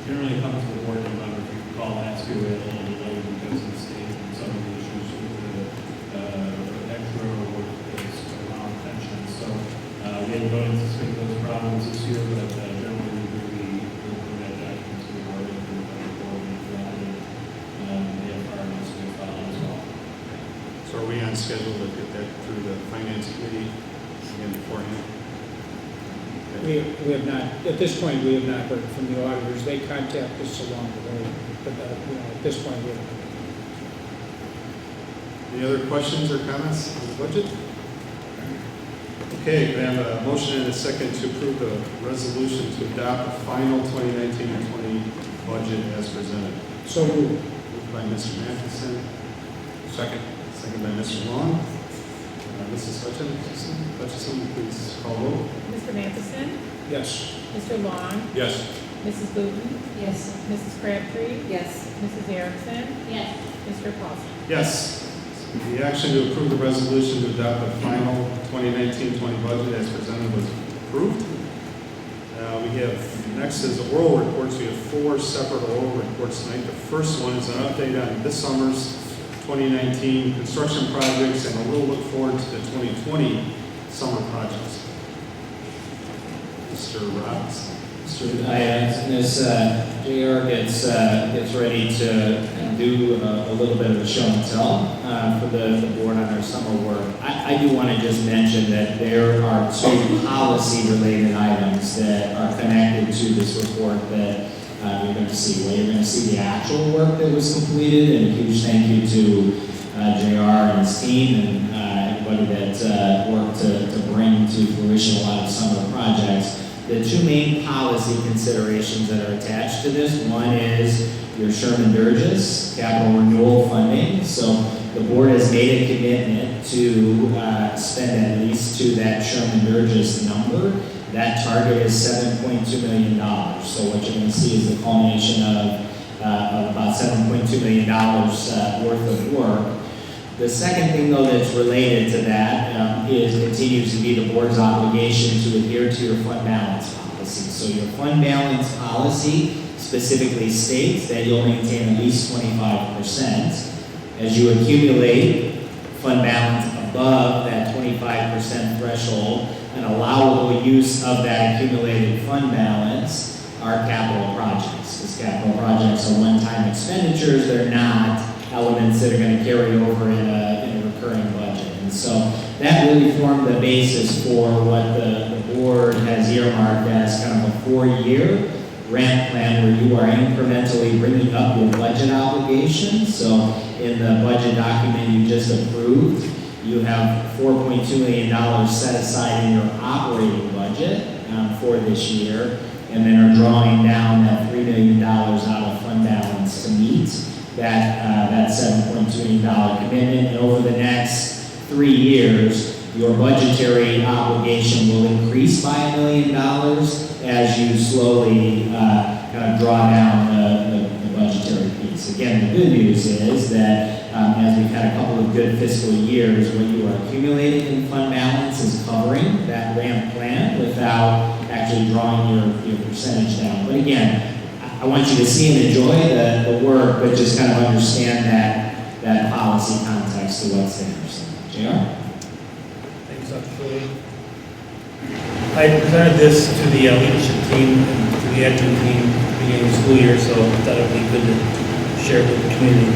Generally comes to the board in November. If you recall, last year we had a little delay because of the state and some of the issues with the extra work that's around pensions. So we haven't gone into some of those problems this year, but generally we will be looking at that to the board and the board and the audit. They have our notes to file as well. So are we on schedule to get that through the finance committee again beforehand? We have not, at this point, we have not heard from the auditors. They contact us along the way, but, at this point, we have not. Any other questions or comments on the budget? Okay, we have a motion and a second to approve the resolution to adopt the final 2019-20 budget as presented. So moved. Moved by Mr. Matheson, Second. second by Mr. Long. Mrs. Hutchison, please call roll. Mr. Matheson, Yes. Mr. Long, Yes. Mrs. Wheaton, Yes. Mrs. Crabtree, Yes. Mrs. Erickson, Yes. Mr. Paulson. Yes. The action to approve the resolution to adopt the final 2019-20 budget as presented was approved. We have, next is oral reports. We have 4 separate oral reports tonight. The first one is an update on this summer's 2019 construction projects and a little look forward to the 2020 summer projects. Mr. Robinson. As JR gets ready to do a little bit of a show and tell for the board on our summer work, I do want to just mention that there are 2 policy-related items that are connected to this report that you're going to see. Well, you're going to see the actual work that was completed, and a huge thank you to JR and his team and everybody that worked to bring to fruition a lot of summer projects. The 2 main policy considerations that are attached to this, one is your Sherman Burgess capital renewal funding. So the board has made a commitment to spend at least to that Sherman Burgess number. That target is $7.2 million. So what you're going to see is the culmination of about $7.2 million worth of work. The second thing, though, that's related to that continues to be the board's obligation to adhere to your fund balance policy. So your fund balance policy specifically states that you'll maintain at least 25%. As you accumulate fund balance above that 25% threshold, an allowable use of that accumulated fund balance are capital projects. Because capital projects are one-time expenditures, they're not elements that are going to carry over in a recurring budget. And so that really formed the basis for what the board has earmarked as kind of a 4-year ramp plan where you are incrementally bringing up your budget obligations. So in the budget document you just approved, you have $4.2 million set aside in your operating budget for this year, and then are drawing down that $3 million out of fund balance to meet that $7.2 million commitment. And over the next 3 years, your budgetary obligation will increase by $1 million as you slowly kind of draw down the budgetary piece. Again, the good news is that as we've had a couple of good fiscal years, what you are accumulating in fund balance is covering that ramp plan without actually drawing your percentage down. But again, I want you to see and enjoy the work, but just kind of understand that policy context to what's there. So, JR? Thanks, Dr. Foley. I presented this to the leadership team and to the admin team at the beginning of the school year, so I thought it would be good to share it with the community.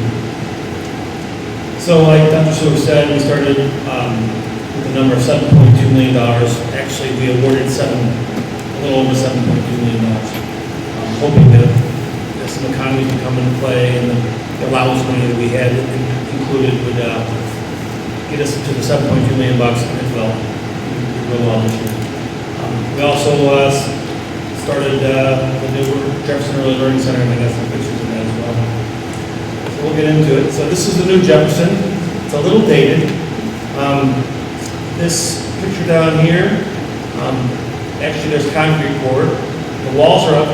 So like Dr. Foley said, we started with a number of $7.2 million. Actually, we awarded a little over $7.2 million. Hoping that some economies would come into play and the allowance money that we had included would get us to the $7.2 million as well. Real well this year. We also started the new Jefferson Early Learning Center, and I got some pictures of that as well. So we'll get into it. So this is the new Jefferson. It's a little dated. This picture down here, actually there's concrete poured. The walls are up.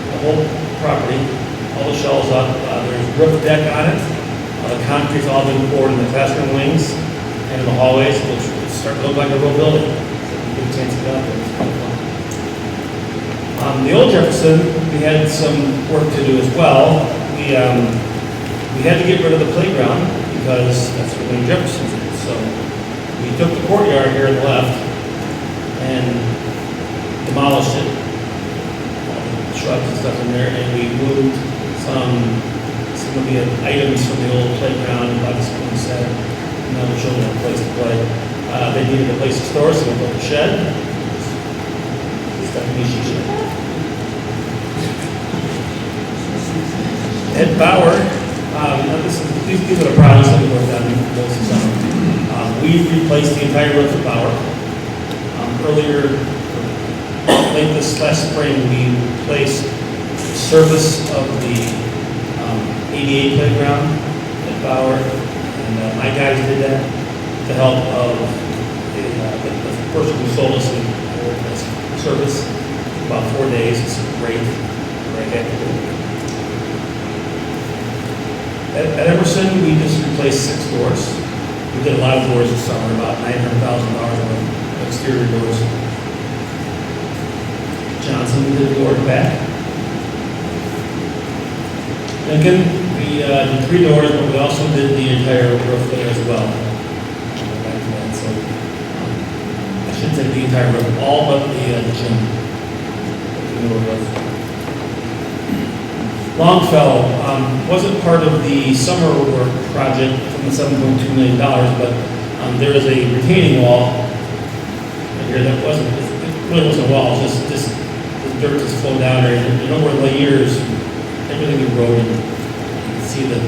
The whole property, all the shells up. There's roof deck on it. The concrete's all been poured in the classroom wings and in the hallways, which start to look like a real building. So you get a chance to get out there. It's kind of fun. The old Jefferson, we had some work to do as well. We had to get rid of the playground because that's where the new Jefferson's is. So we took the courtyard here on the left and demolished it. Shrubs and stuff in there, and we moved some of the items from the old playground by the swing set. Now the children have a place to play. They needed a place to store, so we built a shed. Stephanie Shisha. Ed Bauer, these are the projects that we worked on most of the summer. We replaced the entire roof of Bauer. Earlier, late this last spring, we replaced the surface of the ADA playground at Bauer, and my guys did that with the help of the person who sold us the service. About 4 days. It's great. Very happy with it. At Emerson, we just replaced 6 doors. We did a lot of doors this summer, about $900,000 worth of exterior doors. Johnson, we did the door back. Lincoln, we did 3 doors, but we also did the entire roof there as well. Back to that. So, I should say the entire roof, all but the gym. The roof. Longfellow wasn't part of the summer work project from the $7.2 million, but there is a retaining wall right here that wasn't, it really wasn't a wall, just the dirt just flowed down there. And over the years, everything eroded. You can see the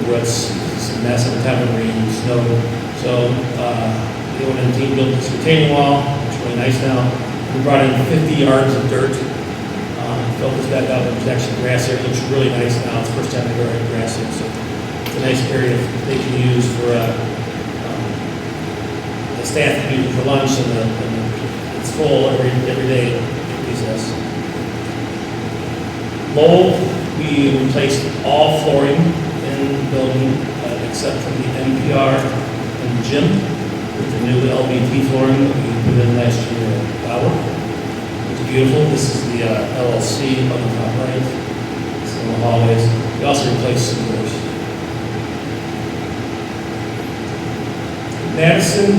roots, some massive time of rain and snow. So the O&M team built this retaining wall, it's really nice now. We brought in 50 yards of dirt. Filled this back up, and there's actually grass there. It looks really nice now. It's the first time I've ever had grass here, so it's a nice area they can use for the staff can use it for lunch, and it's full every day at recess. Lowell, we replaced all flooring in the building except for the MPR and the gym with the new LVT flooring that we put in last year at Bauer. Beautiful. This is the LLC on the top right. It's in the hallways. We also replaced some doors. Madison,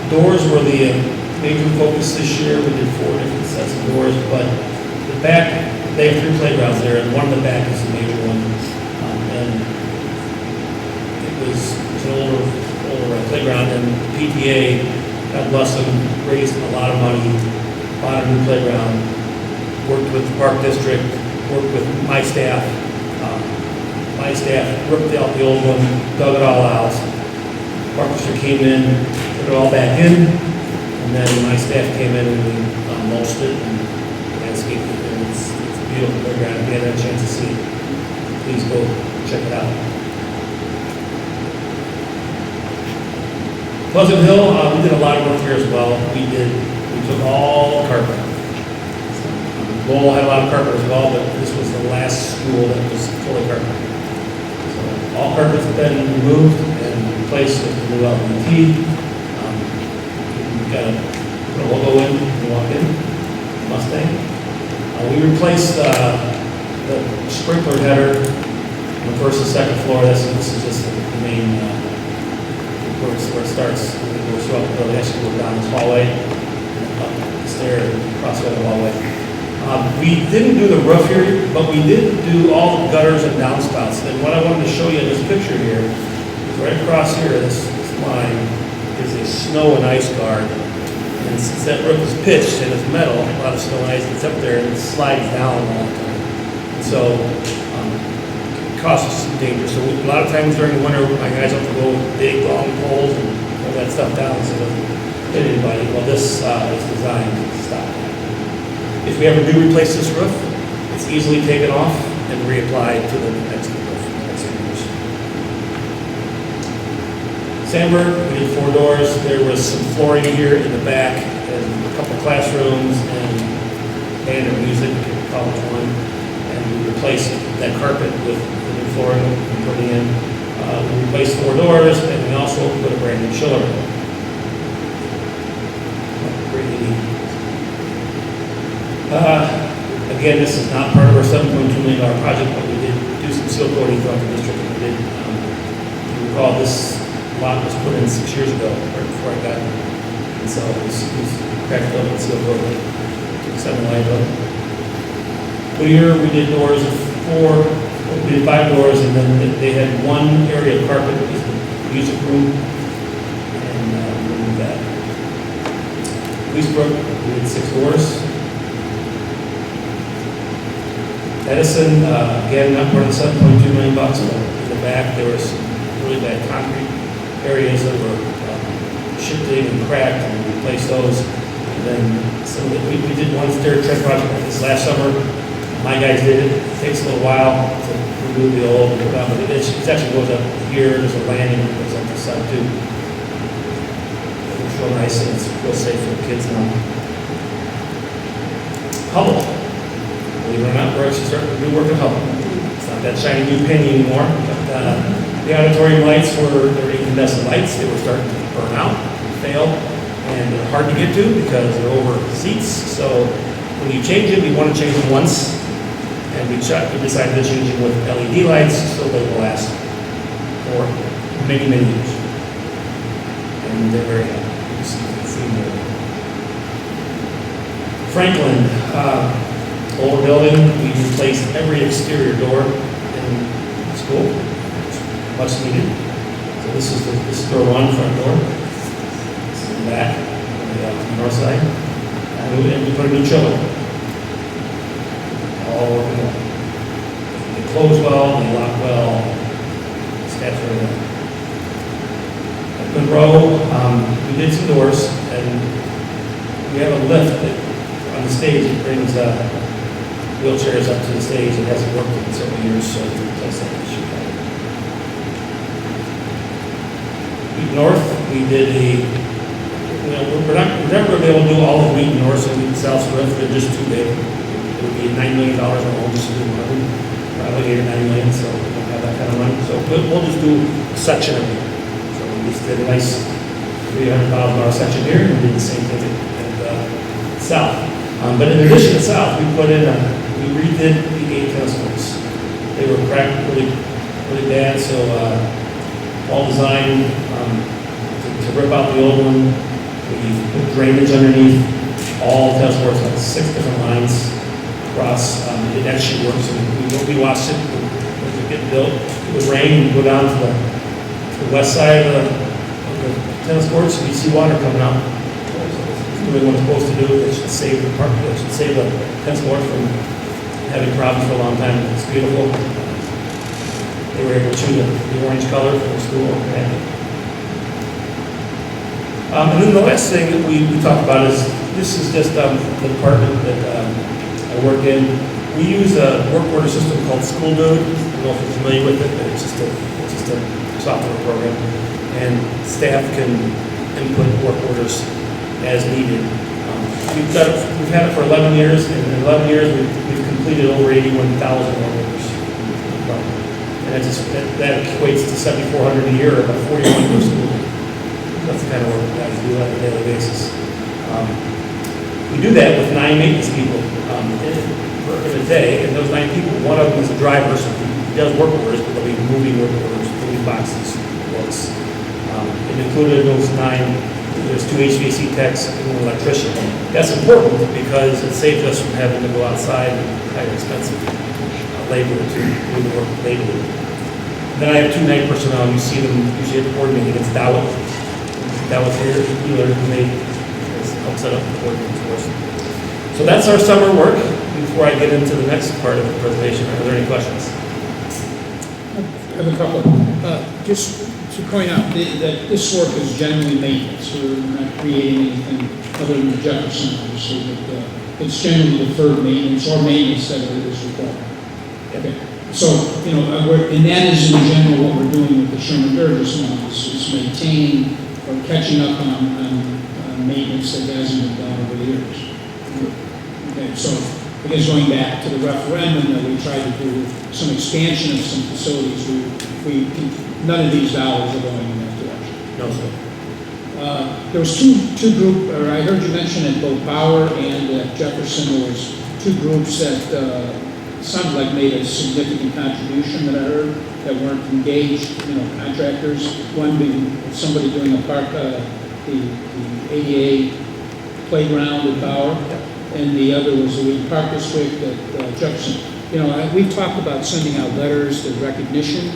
doors were the major focus this year. We did 4 different sets of doors, but the back, they have 3 playgrounds there, and one in the back is the major one. And it was an older playground, and PTA, God bless them, raised a lot of money. Bought a new playground, worked with the Park District, worked with my staff. My staff ripped out the old one, dug it all out. Park District came in, put it all back in, and then my staff came in and we mulched it and landscaped it. And it's a beautiful playground. If you had a chance to see it, please go check it out. Pleasant Hill, we did a lot of work here as well. We took all carpet. Lowell had a lot of carpet as well, but this was the last school that was fully carpet. So all carpet's been removed and replaced with the new LVT. We've got a logo in when you walk in, Mustang. We replaced the sprinkler header on the first and second floor. This is just the main where it starts. It goes throughout the building. Actually, go down this hallway. There, across the hallway. We didn't do the roof here, but we did do all the gutters and downspouts. And what I wanted to show you in this picture here is right across here, this line is a snow and ice guard. And since that roof is pitched and it's metal, a lot of snow and ice gets up there and it slides down all the time. And so it causes some danger. So a lot of times during the winter, my guys have to go with big long poles and pull that stuff down so it doesn't hit anybody. Well, this is designed to stop that. If we ever do replace this roof, it's easily taken off and reapplied to the next roof. Sandburg, we did 4 doors. There was some flooring here in the back and a couple classrooms and band and music, college one. And we replaced that carpet with the new flooring we put in. We replaced 4 doors and we also put a brand new chiller in. Again, this is not part of our $7.2 million project, but we did do some seal coating throughout the district. We did, you recall this lot was put in 6 years ago, right before I got here. And so it was cracked up and seal coated. Took 7 lines up. Here we did doors of 4, we did 5 doors, and then they had one area of carpet, which was the music room, and we moved that. Leesbrook, we did 6 doors. Edison, again, not more than $7.2 million, but in the back, there was really bad concrete areas that were shifting and cracked, and we replaced those. And then we did one stair tread project like this last summer. My guys did it. It takes a little while to remove the old and put on, but it actually goes up here. There's a landing that goes up the side too. It's real nice and it's real safe for the kids now. Hubble. Believe it or not, we're actually starting to do work at Hubble. It's not that shiny new penny anymore, but the auditorium lights were incandescent lights. They were starting to burn out, fail, and they're hard to get to because they're over seats. So when you change them, you want to change them once. And we decided to change them with LED lights so they will last for many, many years. And they're very happy. You see them. Franklin, old building, we replaced every exterior door in the school. Much needed. So this is door one, front door. This is the back, on the north side. And we put a new chiller. All working well. They close well, they lock well. Steps are well. At Monroe, we did some doors, and we have a lift that on the stage that brings wheelchairs up to the stage. It hasn't worked in several years, so we replaced that issue. Wheaton North, we did we're never going to be able to do all of Wheaton North and Wheaton South, so they're just too big. It would be $9 million alone just to do one of them. Probably $8 or $9 million, so we don't have that kind of money. So we'll just do a section of it. So we just did a nice $300,000 section here, and we did the same thing at South. But in addition to South, we redid the 8 tennis courts. They were cracked really, really bad, so all designed to rip out the old one. We put drainage underneath all tennis courts, like 6 different lines across. It actually works. And we watched it when it get built. It would rain, and go down to the west side of the tennis courts, and you see water coming out. It's doing what it's supposed to do. It should save the park. It should save the tennis courts from having problems for a long time. It's beautiful. They were able to choose the orange color for the school. And then the last thing that we talked about is, this is just the department that I work in. We use a work order system called School Dude. I don't know if you're familiar with it, but it's just a software program. And staff can input work orders as needed. We've had it for 11 years, and in 11 years we've completed over 81,000 work orders. And that equates to 7,400 a year, about 41 per school. That's the kind of work we guys do on a daily basis. We do that with 9 maintenance people in a day, and those 9 people, one of them is a driver, so he does work orders, but they'll be moving work orders, moving boxes, books. And included in those 9, there's 2 HVAC techs and 1 electrician. That's important because it saves us from having to go outside and hire expensive labor to do the work labor. Then I have 2 night personnel. You see them usually at the board meeting. It's Dawit. Dawit's here, Wheeler, and they help set up the board meetings for us. So that's our summer work. Before I get into the next part of the presentation, are there any questions? I have a couple. Just to point out that this work is generally maintenance. We're not creating anything other than Jefferson, obviously, but it's generally deferred maintenance or maintenance that is required. Okay. So, and that is in general what we're doing with the Sherman Burgess one, is maintaining or catching up on maintenance that hasn't been done over the years. Okay, so I guess going back to the referendum that we tried to do some expansion of some facilities, none of these dollars are going in that direction. No, sir. There was two group, or I heard you mention at both Bauer and at Jefferson, there was 2 groups that sounded like made a significant contribution that I heard that weren't engaged, contractors. One being somebody doing a park, the ADA playground at Bauer, and the other was the Wheaton Park District at Jefferson. We've talked about sending out letters of recognition.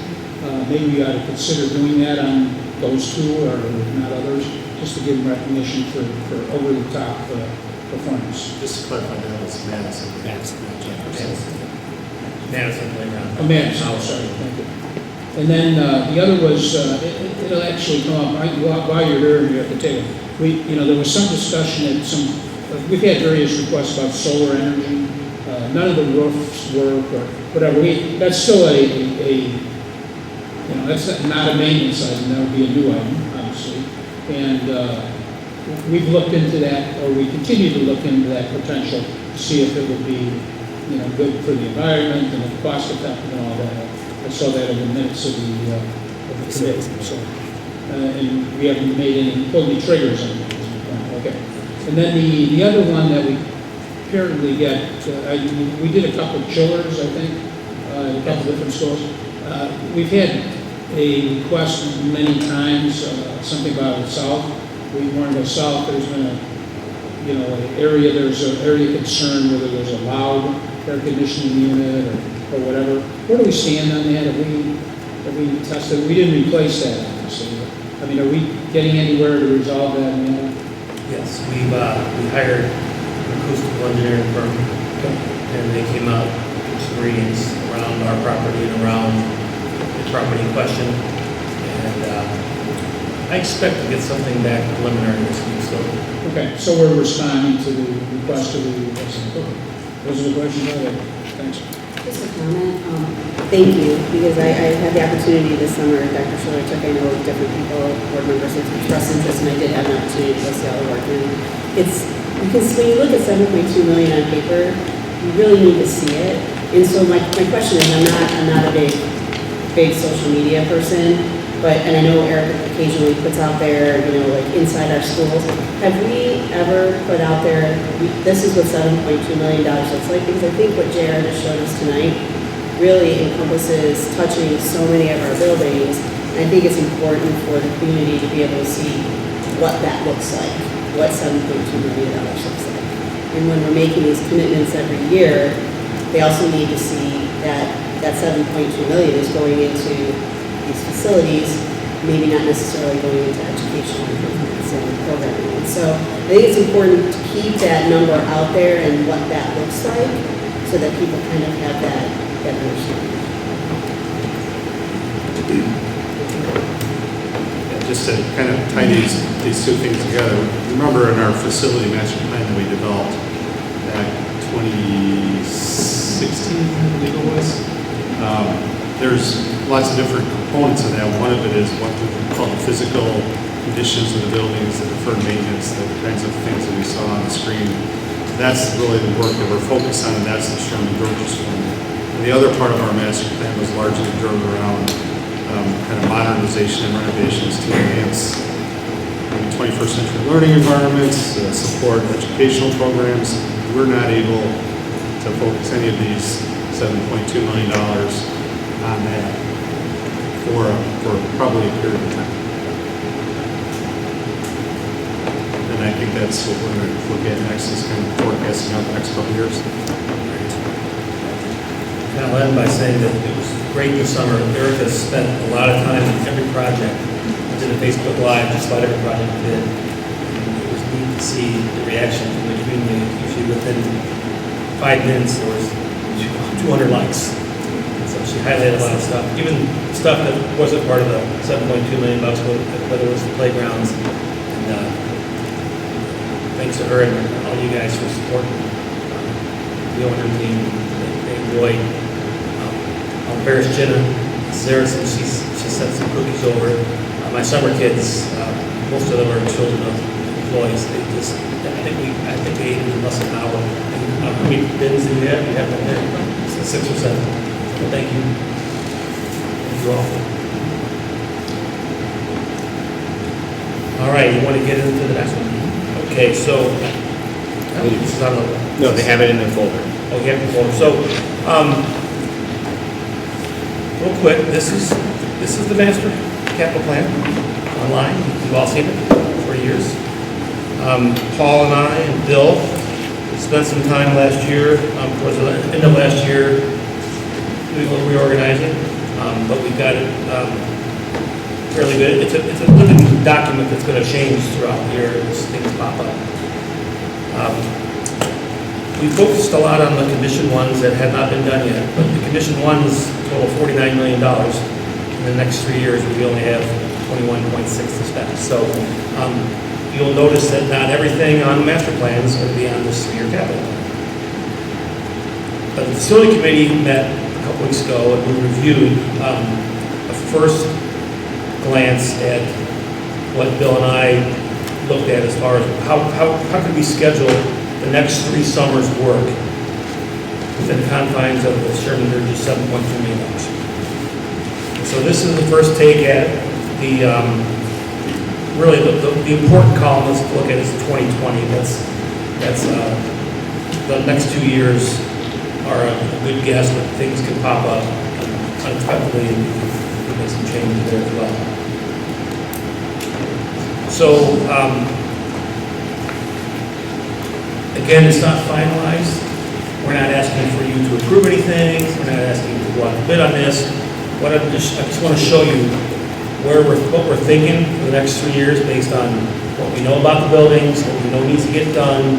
Maybe we ought to consider doing that on those 2 or not others, just to give them recognition for over-the-top performance. Just to clarify, that was Madison. Madison, not Jefferson. Madison Playground. Oh, Madison, sorry, thank you. And then the other was, it'll actually come up, while you're there, you have to take it. There was some discussion at we've had various requests about solar energy. None of the roofs work or whatever. That's still that's not a maintenance item, that would be a new item, obviously. And we've looked into that, or we continue to look into that potential to see if it would be, good for the environment and cost effective and all that. I saw that in the minutes of the committee. So, and we haven't pulled any triggers on it. Okay. And then the other one that we apparently get, we did a couple of chillers, I think, in a couple of different stores. We've had a request many times, something about south. We want to go south. There's been there's an area concern whether there's a loud air conditioning unit or whatever. Where do we stand on that? Have we tested? We didn't replace that, obviously. I mean, are we getting anywhere to resolve that? Yes, we hired an acoustical engineering firm, and they came out with some readings around our property and around the property in question. And I expect to get something back preliminary this week. Okay, so we're responding to the request of the okay. Those are the questions I have. Thanks. Just a comment. Thank you, because I had the opportunity this summer, Dr. Schiller took, I know different people, board members, and trust interest, and I did have an opportunity to go see all the work. And it's, because when you look at $7.2 million on paper, you really need to see it. And so my question is, I'm not a big social media person, and I know Eric occasionally puts out there, like inside our schools. Have we ever put out there, this is what $7.2 million looks like? Because I think what JR just showed us tonight really encompasses touching so many of our buildings. And I think it's important for the community to be able to see what that looks like, what $7.2 million looks like. And when we're making these commitments every year, they also need to see that $7.2 million is going into these facilities, maybe not necessarily going into educational improvements and programming. And so I think it's important to keep that number out there and what that looks like so that people kind of have that understanding. Just to kind of tie these two things together, remember in our facility master plan that we developed back 2016, I believe it was, there's lots of different components of that. One of it is what we call the physical conditions of the buildings, the deferred maintenance, the kinds of things that we saw on the screen. That's really the work that we're focused on, and that's the Sherman Burgess one. And the other part of our master plan was largely driven around kind of modernization and renovations to enhance 21st century learning environments, support educational programs. We're not able to focus any of these $7.2 million on that for probably a period of time. And I think that's what we're going to look at next, is kind of forecasting out the next couple of years. And I'll end by saying that it was great this summer. Erica spent a lot of time in every project. I did a Facebook Live just about every project we did. And it was neat to see the reaction from the community. Usually within 5 minutes there was 200 likes. So she highlighted a lot of stuff, even stuff that wasn't part of the $7.2 million, whether it was the playgrounds. And thanks to her and all you guys for supporting the owner team. They enjoyed Paris Jenna, Sarah, she sent some cookies over. My summer kids, most of them are children of employees. They just, I think they ate in less than an hour. And how many bins do we have? We have them there, 6 or 7. So thank you. Thank you all. All right, you want to get into the next one? Okay, so this is on the. No, they have it in their folder. Oh, you have it in the folder. So, real quick, this is the master capital plan online. You've all seen it for years. Paul and I and Bill spent some time last year, towards the end of last year, we were reorganizing, but we've got it fairly good. It's a living document that's going to change throughout the year as things pop up. we focused a lot on the condition ones that had not been done yet, but the condition ones total $49 million. In the next 3 years, we only have 21.6 to spend. So you'll notice that not everything on the master plan is going to be on this 3-year capital plan. The facility committee met a couple weeks ago and we reviewed a first glance at what Bill and I looked at as far as how could we schedule the next 3 summers' work within the confines of the Sherman Burgess $7.2 million. And so this is the first take at the really the important column let's look at is 2020. That's the next 2 years are a good guess, but things can pop up unexpectedly and we make some changes there as well. So again, it's not finalized. We're not asking for you to approve anything. We're not asking you to go out to bid on this. I just want to show you what we're thinking for the next 3 years based on what we know about the buildings, what we know needs to get done,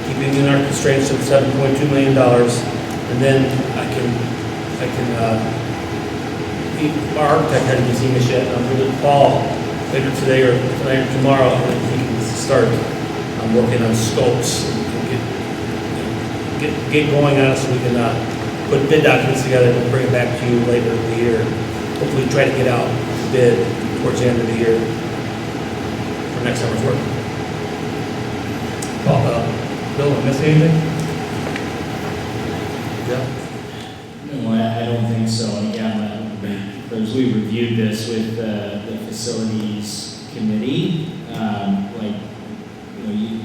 keeping in our constraints of $7.2 million, and then our architect hasn't seen this yet. I'm going to call later today or tonight or tomorrow, and he can start working on scopes and get going on it so we can put bid documents together and we'll bring it back to you later in the year. Hopefully try to get out the bid towards the end of the year for next summer's work. Bill, did I miss anything? Yeah. No, I don't think so. And again, as we reviewed this with the facilities committee,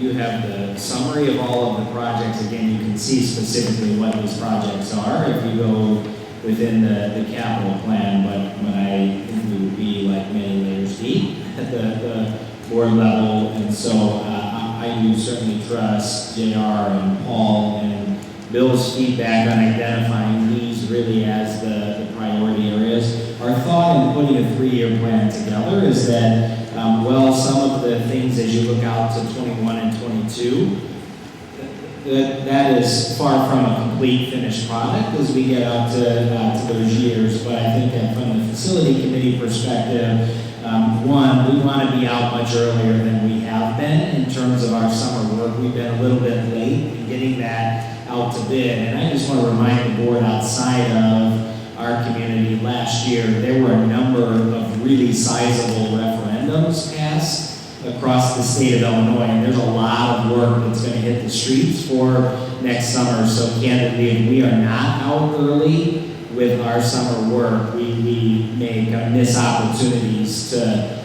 you have the summary of all of the projects. Again, you can see specifically what these projects are if you go within the capital plan, but I think we would be like many layers deep at the board level, and so I do certainly trust JR and Paul and Bill's feedback on identifying these really as the priority areas. Our thought in putting a 3-year plan together is that some of the things as you look out to 21 and 22, that is far from a complete finished product as we get out to those years. But I think that from the facility committee perspective, one, we want to be out much earlier than we have been in terms of our summer work. We've been a little bit late in getting that out to bid. And I just want to remind the board outside of our community last year, there were a number of really sizable referendums passed across the state of Illinois, and there's a lot of work that's going to hit the streets for next summer. So candidly, if we are not out early with our summer work, we may kind of miss opportunities to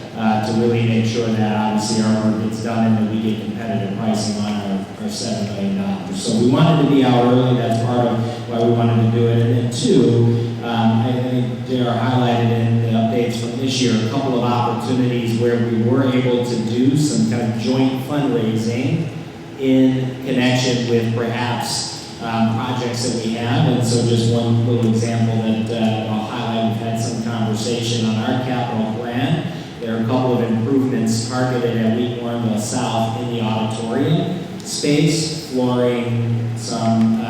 really make sure that obviously our work gets done and that we get competitive pricing on our $7 million. So we wanted to be out early. That's part of why we wanted to do it. And then two, I think JR highlighted in the updates from this year a couple of opportunities where we were able to do some kind of joint fundraising in connection with perhaps projects that we have. And so just one little example that I'll highlight, we've had some conversation on our capital plan. There are a couple of improvements targeted at Wheaton, Warrenville South in the auditorium space, flooring, some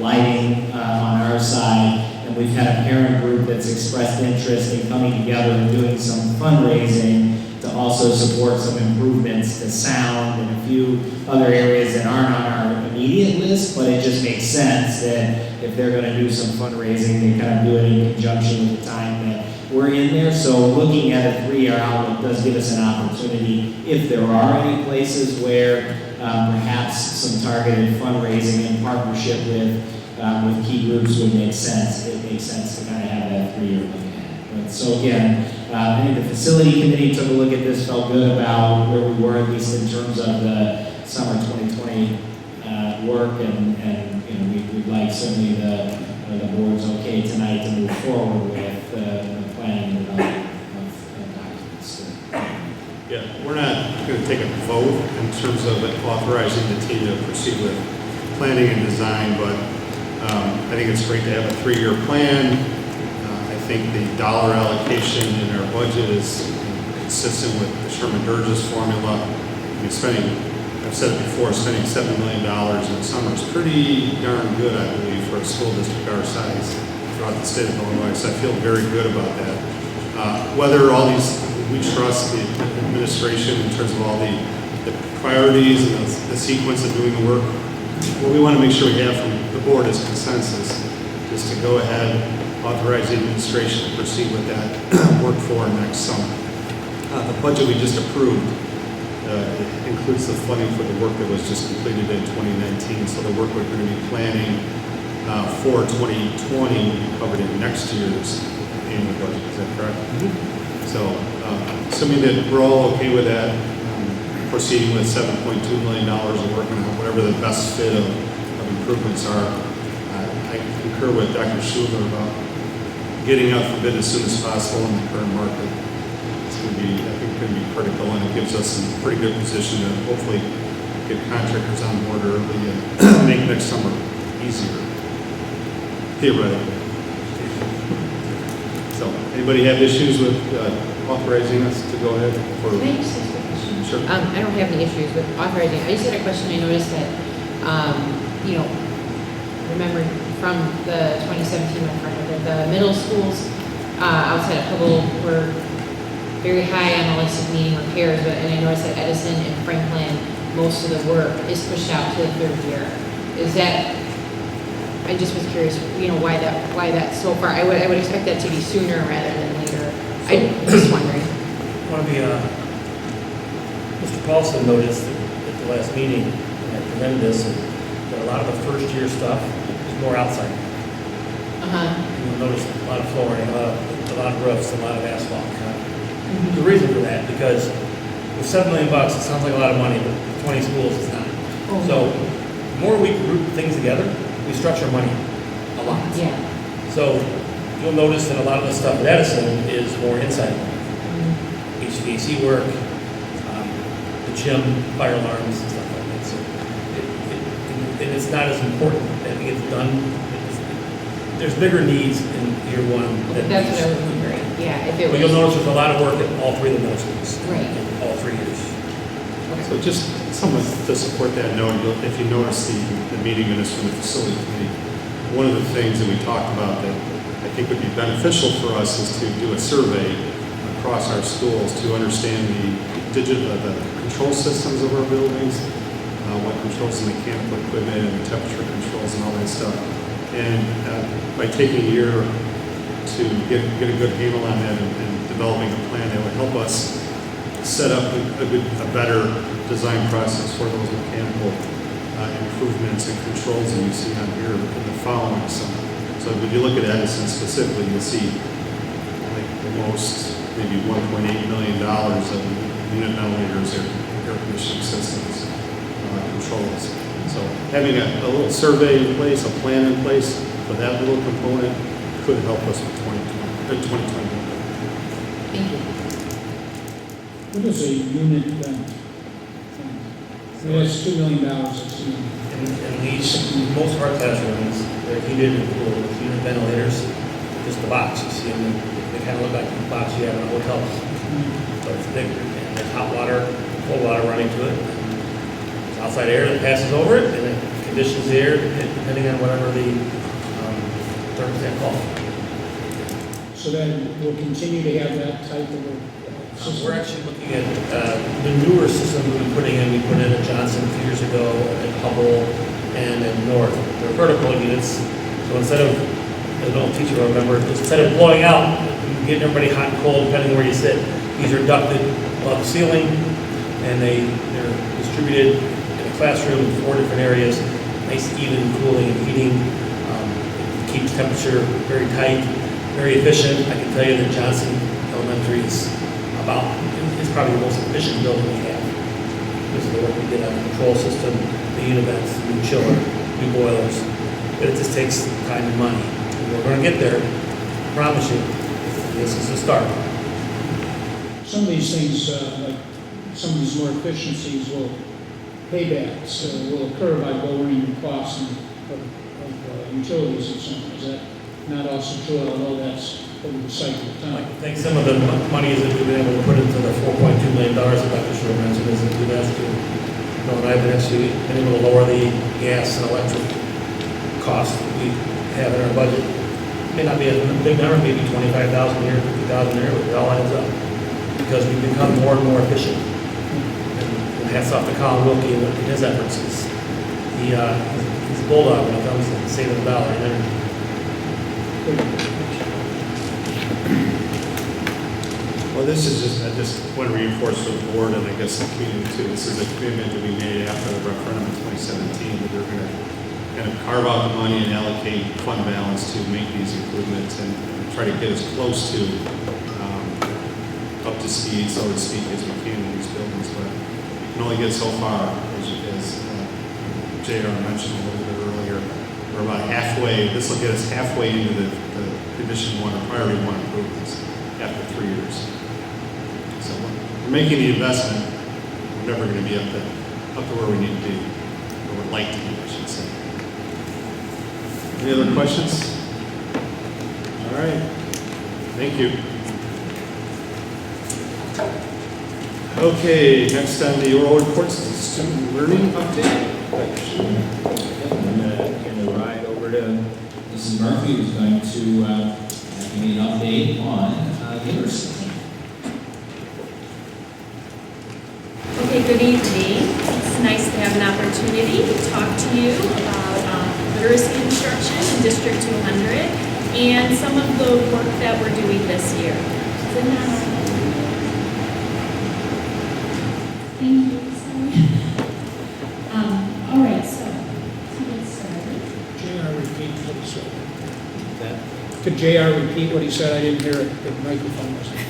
lighting on our side. And we've had a parent group that's expressed interest in coming together and doing some fundraising to also support some improvements to sound and a few other areas that aren't on our immediate list, but it just makes sense that if they're going to do some fundraising, they kind of do it in conjunction with the time that we're in there. So looking at a 3-year outlook does give us an opportunity, if there are any places where perhaps some targeted fundraising in partnership with key groups would make sense. It makes sense to kind of have that 3-year look at. But so again, I think the facility committee took a look at this, felt good about where we were, at least in terms of the summer 2020 work, and we'd like certainly the board's okay tonight to move forward with the planning and development of documents. Yeah, we're not going to take a vote in terms of authorizing the team to proceed with planning and design, but I think it's great to have a 3-year plan. I think the dollar allocation in our budget is consistent with the Sherman Burgess formula. I mean, spending I've said it before, spending $7 million in the summer is pretty darn good, I believe, for a school district our size throughout the state of Illinois. So I feel very good about that. Whether all these, we trust the administration in terms of all the priorities and the sequence of doing the work. What we want to make sure we have from the board is consensus, is to go ahead, authorize the administration to proceed with that work for next summer. The budget we just approved includes the funding for the work that was just completed in 2019. So the work we're going to be planning for 2020 will be covered in next year's annual budget. Is that correct? Mm-hmm. So assuming that we're all okay with that, proceeding with $7.2 million and working on whatever the best fit of improvements are, I concur with Dr. Schuler about getting out for bid as soon as possible in the current market. It's going to be, I think, going to be critical, and it gives us a pretty good position to hopefully get contractors on board early and make next summer easier, theoretically. So, anybody have issues with authorizing us to go ahead? For, can I just ask a question? Sure. I don't have any issues with authorizing. I just had a question. I noticed that, remember from the 2017 referendum, the middle schools outside of Hubble were very high on the list of needing repairs, and I noticed that Edison and Franklin, most of the work is pushed out to the third year. Is that, I just was curious, why that's so far. I would expect that to be sooner rather than later. I'm just wondering. One of the, Mr. Paulson noticed at the last meeting, and I presented this, that a lot of the first year stuff is more outside. You'll notice a lot of flooring, a lot of roofs, a lot of asphalt. The reason for that, because with $7 million, it sounds like a lot of money, but 20 schools is not. So the more we group things together, we stretch our money a lot. Yeah. So you'll notice that a lot of the stuff at Edison is more inside. HVAC work, the gym, fire alarms, and stuff like that. So and it's not as important that it gets done. There's bigger needs in year one than That's what I was wondering. Yeah, if it but was. you'll notice there's a lot of work at all three of the middle schools. Right. In all 3 years. So just something to support that note, if you notice the meeting minutes from the facility committee, one of the things that we talked about that I think would be beneficial for us is to do a survey across our schools to understand the control systems of our buildings, what controls the mechanical equipment and the temperature controls and all that stuff. And by taking a year to get a good handle on that and developing a plan that would help us set up a better design process for those mechanical improvements and controls that you see on here in the following summer. So when you look at Edison specifically, you'll see like the most, maybe $1.8 million of unit ventilators or air conditioning systems, controls. So having a little survey in place, a plan in place for that little component could help us with 2021. Thank you. What is a unit vent? It's $2 million. And these, most of our classrooms, they're heated and cooled with unit ventilators. Just the box, you see them, they kind of look like the box you have in a hotel. So it's bigger, and there's hot water, cold water running to it. There's outside air that passes over it, and it conditions the air depending on whatever the thermostat calls. So then we'll continue to have that type of a system? We're actually looking at the newer system we've been putting in. We put in at Johnson a few years ago, at Hubble, and at North. They're vertical units, so instead of, as an old teacher will remember, instead of blowing out, getting everybody hot and cold depending on where you sit, these are ducted above the ceiling, and they're distributed in a classroom in 4 different areas. Nice even cooling and heating. Keeps temperature very tight, very efficient. I can tell you that Johnson Elementary is probably the most efficient building we have because of the work we did on the control system, the univents, the new chiller, new boilers. But it just takes time and money. And we're going to get there. I promise you. This is the start. Some of these things, like some of these more efficiencies paybacks will occur by lowering the cost of utilities and so on. Is that not also true, although that's over the cycle of time? I think some of the monies that we've been able to put into the $4.2 million that Dr. Schroeder mentioned is that we've asked to and I've been actually been able to lower the gas and electric costs that we have in our budget. May not be a big number, maybe 25,000 here, 50,000 there, but it all adds up. Because we've become more and more efficient. And hats off to Colin Wilkie and his efforts. He's a bulldog when it comes to saving the dollar and energy. Well, this is just, I just want to reinforce to the board and I guess the community too. This is a commitment that we made after the referendum in 2017 that we're going to kind of carve out the money and allocate fund balance to make these improvements and try to get as close to up to speed, so to speak, as we can in these buildings. But you can only get so far, as JR mentioned a little bit earlier. We're about halfway. This will get us halfway into the condition one or priority one improvements after 3 years. So we're making the investment. We're never going to be up to where we need to be, or would like to be, I should say. Any other questions? All right. Thank you. Okay, next on the oral reports is the student learning update. I'm going to ride over to Mrs. Murphy, who's going to give me an update on literacy. Okay, good evening. It's nice to have an opportunity to talk to you about literacy instruction in District 200 and some of the work that we're doing this year. Thank you. Sorry. All right, so to get started. JR, repeat what he said. Could JR repeat what he said? I didn't hear it. The microphone wasn't.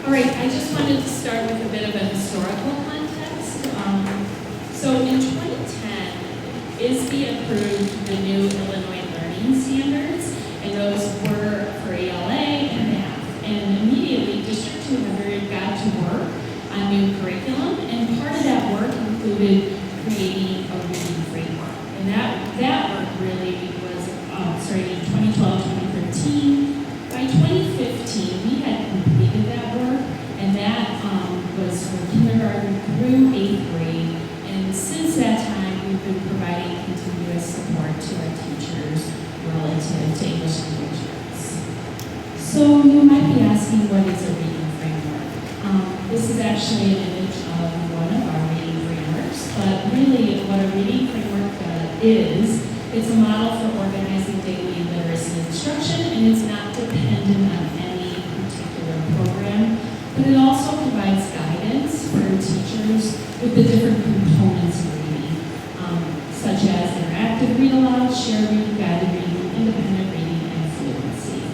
All right, I just wanted to start with a bit of a historical context. So in 2010, ISB approved the new Illinois Learning Standards, and those were for ELA and math. And immediately, District 200 got to work on new curriculum, and part of that work included creating a reading framework. And that work really was starting in 2012, 2013. By 2015, we had completed that work, and that was from kindergarten through 8th grade. And since that time, we've been providing continuous support to our teachers relative to English language arts. So you might be asking, what is a reading framework? This is actually an image of one of our reading frameworks, but really what a reading framework is, it's a model for organizing daily literacy instruction, and it's not dependent on any particular program, but it also provides guidance for teachers with the different components of reading, such as interactive read-aloud, shared reading, guided reading, independent reading, and fluency.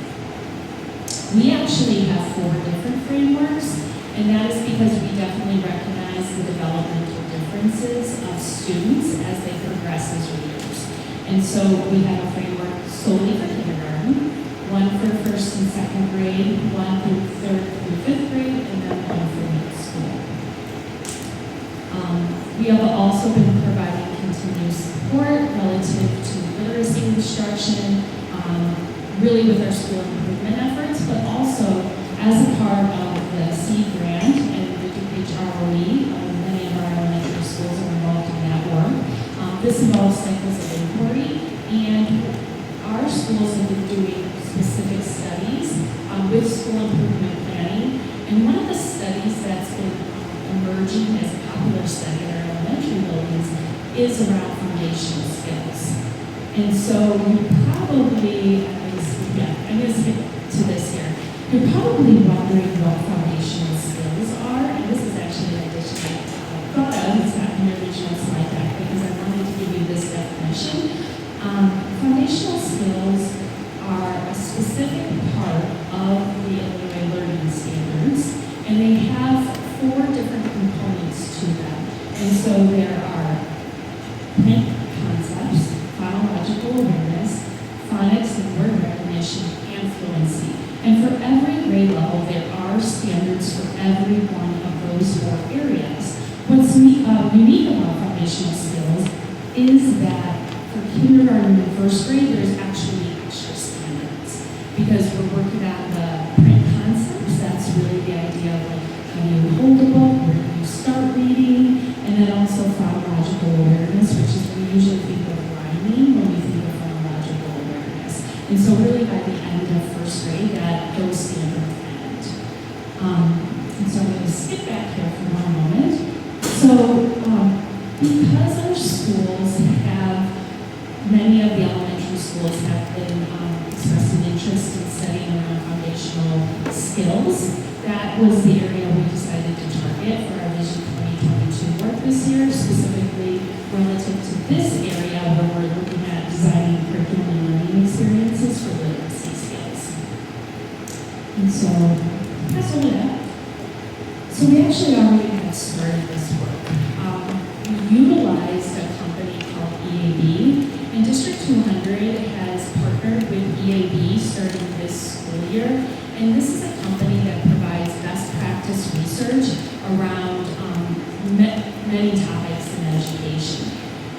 We actually have 4 different frameworks, and that is because we definitely recognize the developmental differences of students as they progress as readers. And so we have a framework solely for kindergarten, one for 1st and 2nd grade, one through 3rd through 5th grade, and then one for middle school. We have also been providing continuous support relative to literacy instruction, really with our school improvement efforts, but also as a part of the SEED grant and the DHROE, many of our elementary schools are involved in that work. This involves cycles of inquiry, and our schools have been doing specific studies with school improvement planning. And one of the studies that's been emerging as a popular study in our elementary buildings is around foundational skills. And so you probably, I'm going to skip to this here. You're probably wondering what foundational skills are, and this is actually an addition I thought of. It's not in the original slide deck because I wanted to give you this definition. Foundational skills are a specific part of the Illinois Learning Standards, and they have 4 different components to them. And so there are print concepts, phonological awareness, phonics and word recognition, and fluency. And for every grade level, there are standards for every one of those 4 areas. What's unique about foundational skills is that for kindergarten and 1st grade, there's actually extra standards because we're working on the print concepts. That's really the idea of like, how do you hold a book, where do you start reading, also phonological awareness, which is we usually think of rhyming when we think of phonological awareness. And so really by the end of first grade, that those standards end. And so I'm going to skip back here for one moment. So because our schools have, many of the elementary schools have been expressing interest in studying around foundational skills, that was the area we decided to target for our Vision 2022 work this year, specifically relative to this area where we're looking at designing curriculum and learning experiences for literacy skills. And so, that's all of that. So we actually already had started this work. We utilized a company called EAB, and District 200 has partnered with EAB starting this school year, and this is a company that provides best practice research around many topics in education.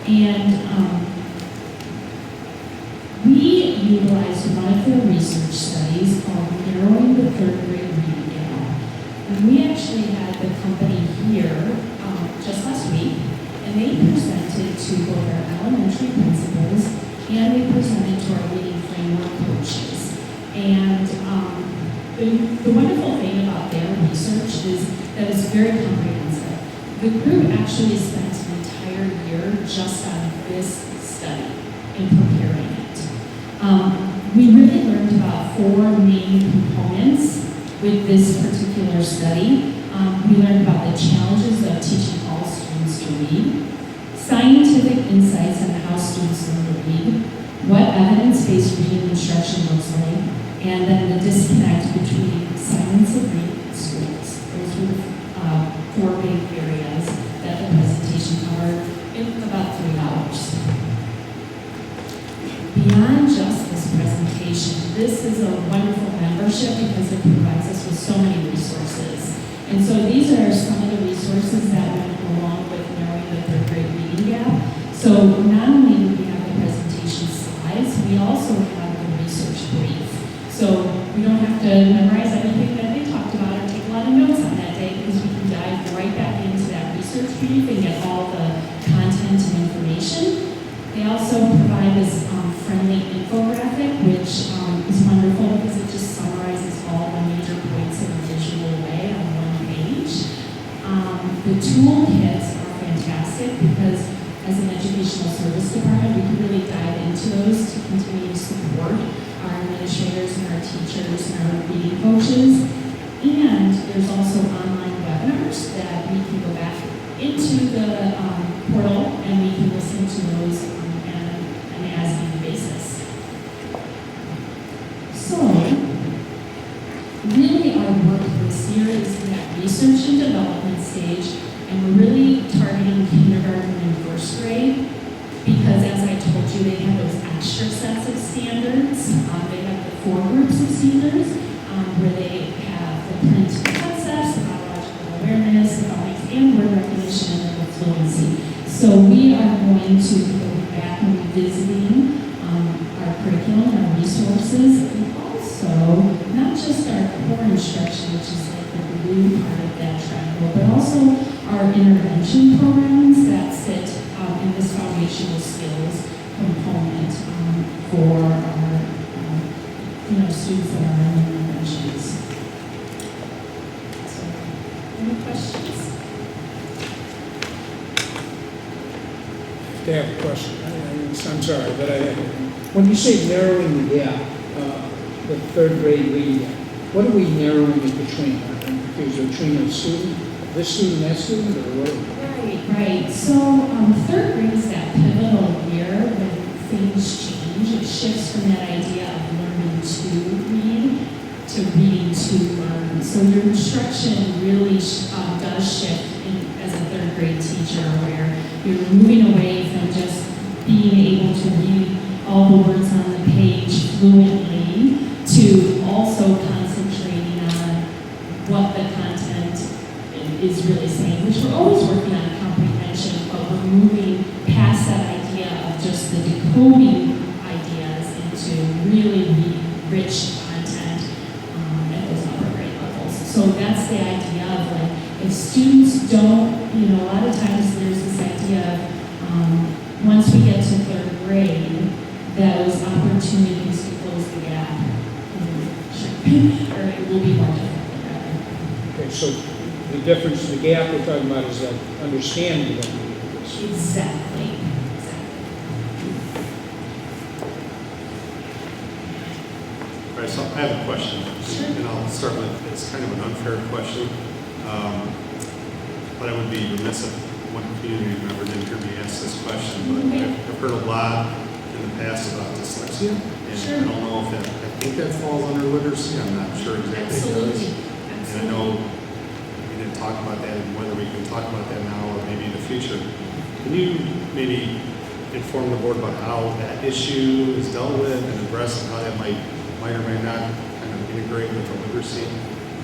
And we utilized one of their research studies called Narrowing the Third Grade Reading Gap. And we actually had the company here just last week, and they presented to both our elementary principals and they presented to our reading framework coaches. And the wonderful thing about their research is that it's very comprehensive. The group actually spent an entire year just on this study and preparing it. We really learned about 4 main components with this particular study. We learned about the challenges of teaching all students to read, scientific insights on how students learn to read, what evidence-based reading instruction looks like, and then the disconnect between science and reading in schools. Those were the 4 big areas that the presentation covered in about 3 hours. Beyond just this presentation, this is a wonderful membership because it provides us with so many resources. And so these are some of the resources that went along with narrowing the third grade reading gap. So not only do we have the presentation slides, we also have the research brief. So we don't have to memorize everything that they talked about or take a lot of notes on that day because we can dive right back into that research brief and get all the content and information. They also provide this friendly infographic, which is wonderful because it just summarizes all the major points in a visual way on one page. The toolkits are fantastic because as an educational service department, we can really dive into those to continue to support our administrators and our teachers and our reading coaches. And there's also online webinars that we can go back into the portal and we can listen to those on an as-needed basis. So, really our work this year is in that research and development stage, and we're really targeting kindergarten and first grade because, as I told you, they have those extra sets of standards. They have the 4 groups of standards where they have the print concepts, the biological awareness, the phonics, and word recognition and the fluency. So we are going to go back and revisiting our curriculum, our resources, and also not just our core instruction, which is like the blue part of that triangle, but also our intervention programs that sit in this foundational skills component for our students that are in interventions. So, any questions? I have a question. I'm sorry, but when you say narrowing the gap, the third grade reading gap, what are we narrowing it between? Is it between a student, this student, that student, or what? Right. So third grade is that pivotal year when things change. It shifts from that idea of learning to read to reading to learn. So your instruction really does shift as a third grade teacher, where you're moving away from just being able to read all the words on the page fluently to also concentrating on what the content is really saying, which we're always working on comprehension, but we're moving past that idea of just the decoding ideas into really rich content at those upper grade levels. So that's the idea of like if students don't, you know, a lot of times there's this idea of, once we get to third grade, those opportunities to close the gap, or it will be more difficult, rather. Okay, so the difference, the gap we're talking about is that understanding that we do this. Exactly. All right, so I have a question. Sure. And I'll start with, it's kind of an unfair question. But I would be remiss if one community member didn't hear me ask this question. But Okay. I've heard a lot in the past about dyslexia. And Sure. I don't know if that, I think that falls under literacy. I'm not sure exactly. Absolutely. And I know we didn't talk about that and whether we can talk about that now or maybe in the future. Can you maybe inform the board about how that issue is dealt with and addressed and how that might or may not kind of integrate with the literacy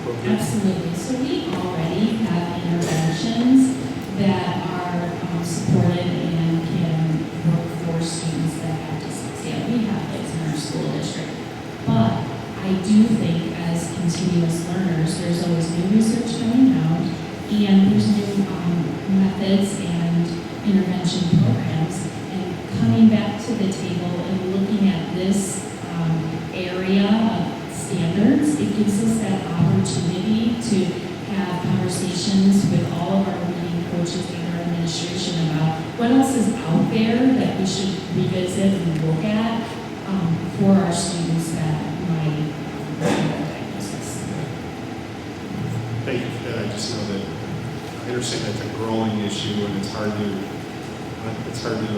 program? Absolutely. So we already have interventions that are supported and can work for students that have dyslexia. We have those in our school district. But I do think as continuous learners, there's always new research coming out and there's new methods and intervention programs. And coming back to the table and looking at this area of standards, it gives us that opportunity to have conversations with all of our reading coaches and our administration about what else is out there that we should revisit and look at for our students that might have a diagnosis. Thank you for that. I just know that I understand that's a growing issue and it's hard to,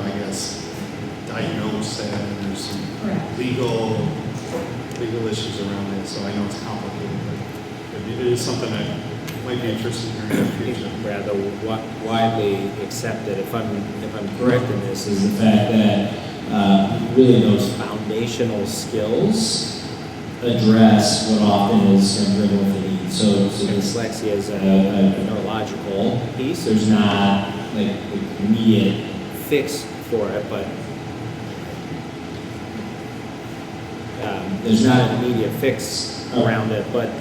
I guess, diagnose that, and there's some Correct. legal issues around it, so I know it's complicated, but it is something that might be interesting here in the future. Rather widely accepted, if I'm correct in this, is the fact that really those foundational skills address what often is driven with the need. So dyslexia is a neurological piece. There's not like immediate fix for it, but there's not an immediate fix around it, but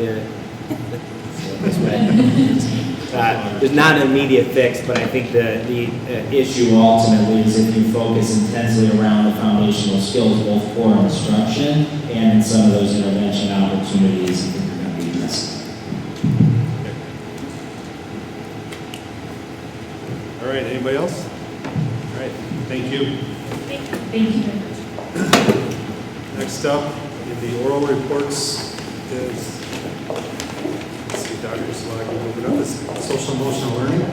there's not an immediate fix, but I think the issue ultimately is if you focus intensely around the foundational skills, both core instruction and in some of those intervention opportunities, I think you're going to be missing. All right, anybody else? All right, thank you. Thank you very much. Next up, in the oral reports is, let's see, Dr. Slag will move it up, is social emotional learning.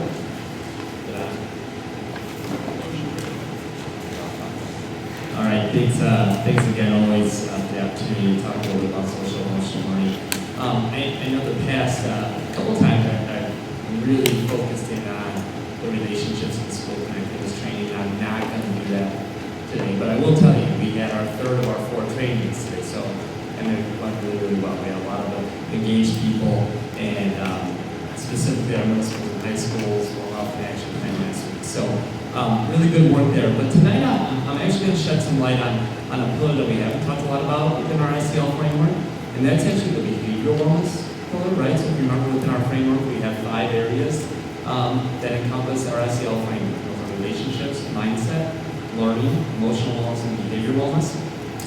All right, thanks again, always for the opportunity to talk a little bit about social emotional learning. I know the past couple times I've really focused in on the relationships in school connectedness training. I'm not going to do that today, but I will tell you, we had our third of our 4 trainings today, and they went really, really well. We had a lot of engaged people, and specifically our middle schools and high schools were off in action plan last week. So really good work there. But tonight I'm actually going to shed some light on a pillar that we haven't talked a lot about within our ICL framework, and that's actually the behavioral wellness pillar, right? So if you remember within our framework, we have 5 areas that encompass our ICL framework. Those are relationships, mindset, learning, emotional wellness, and behavioral wellness.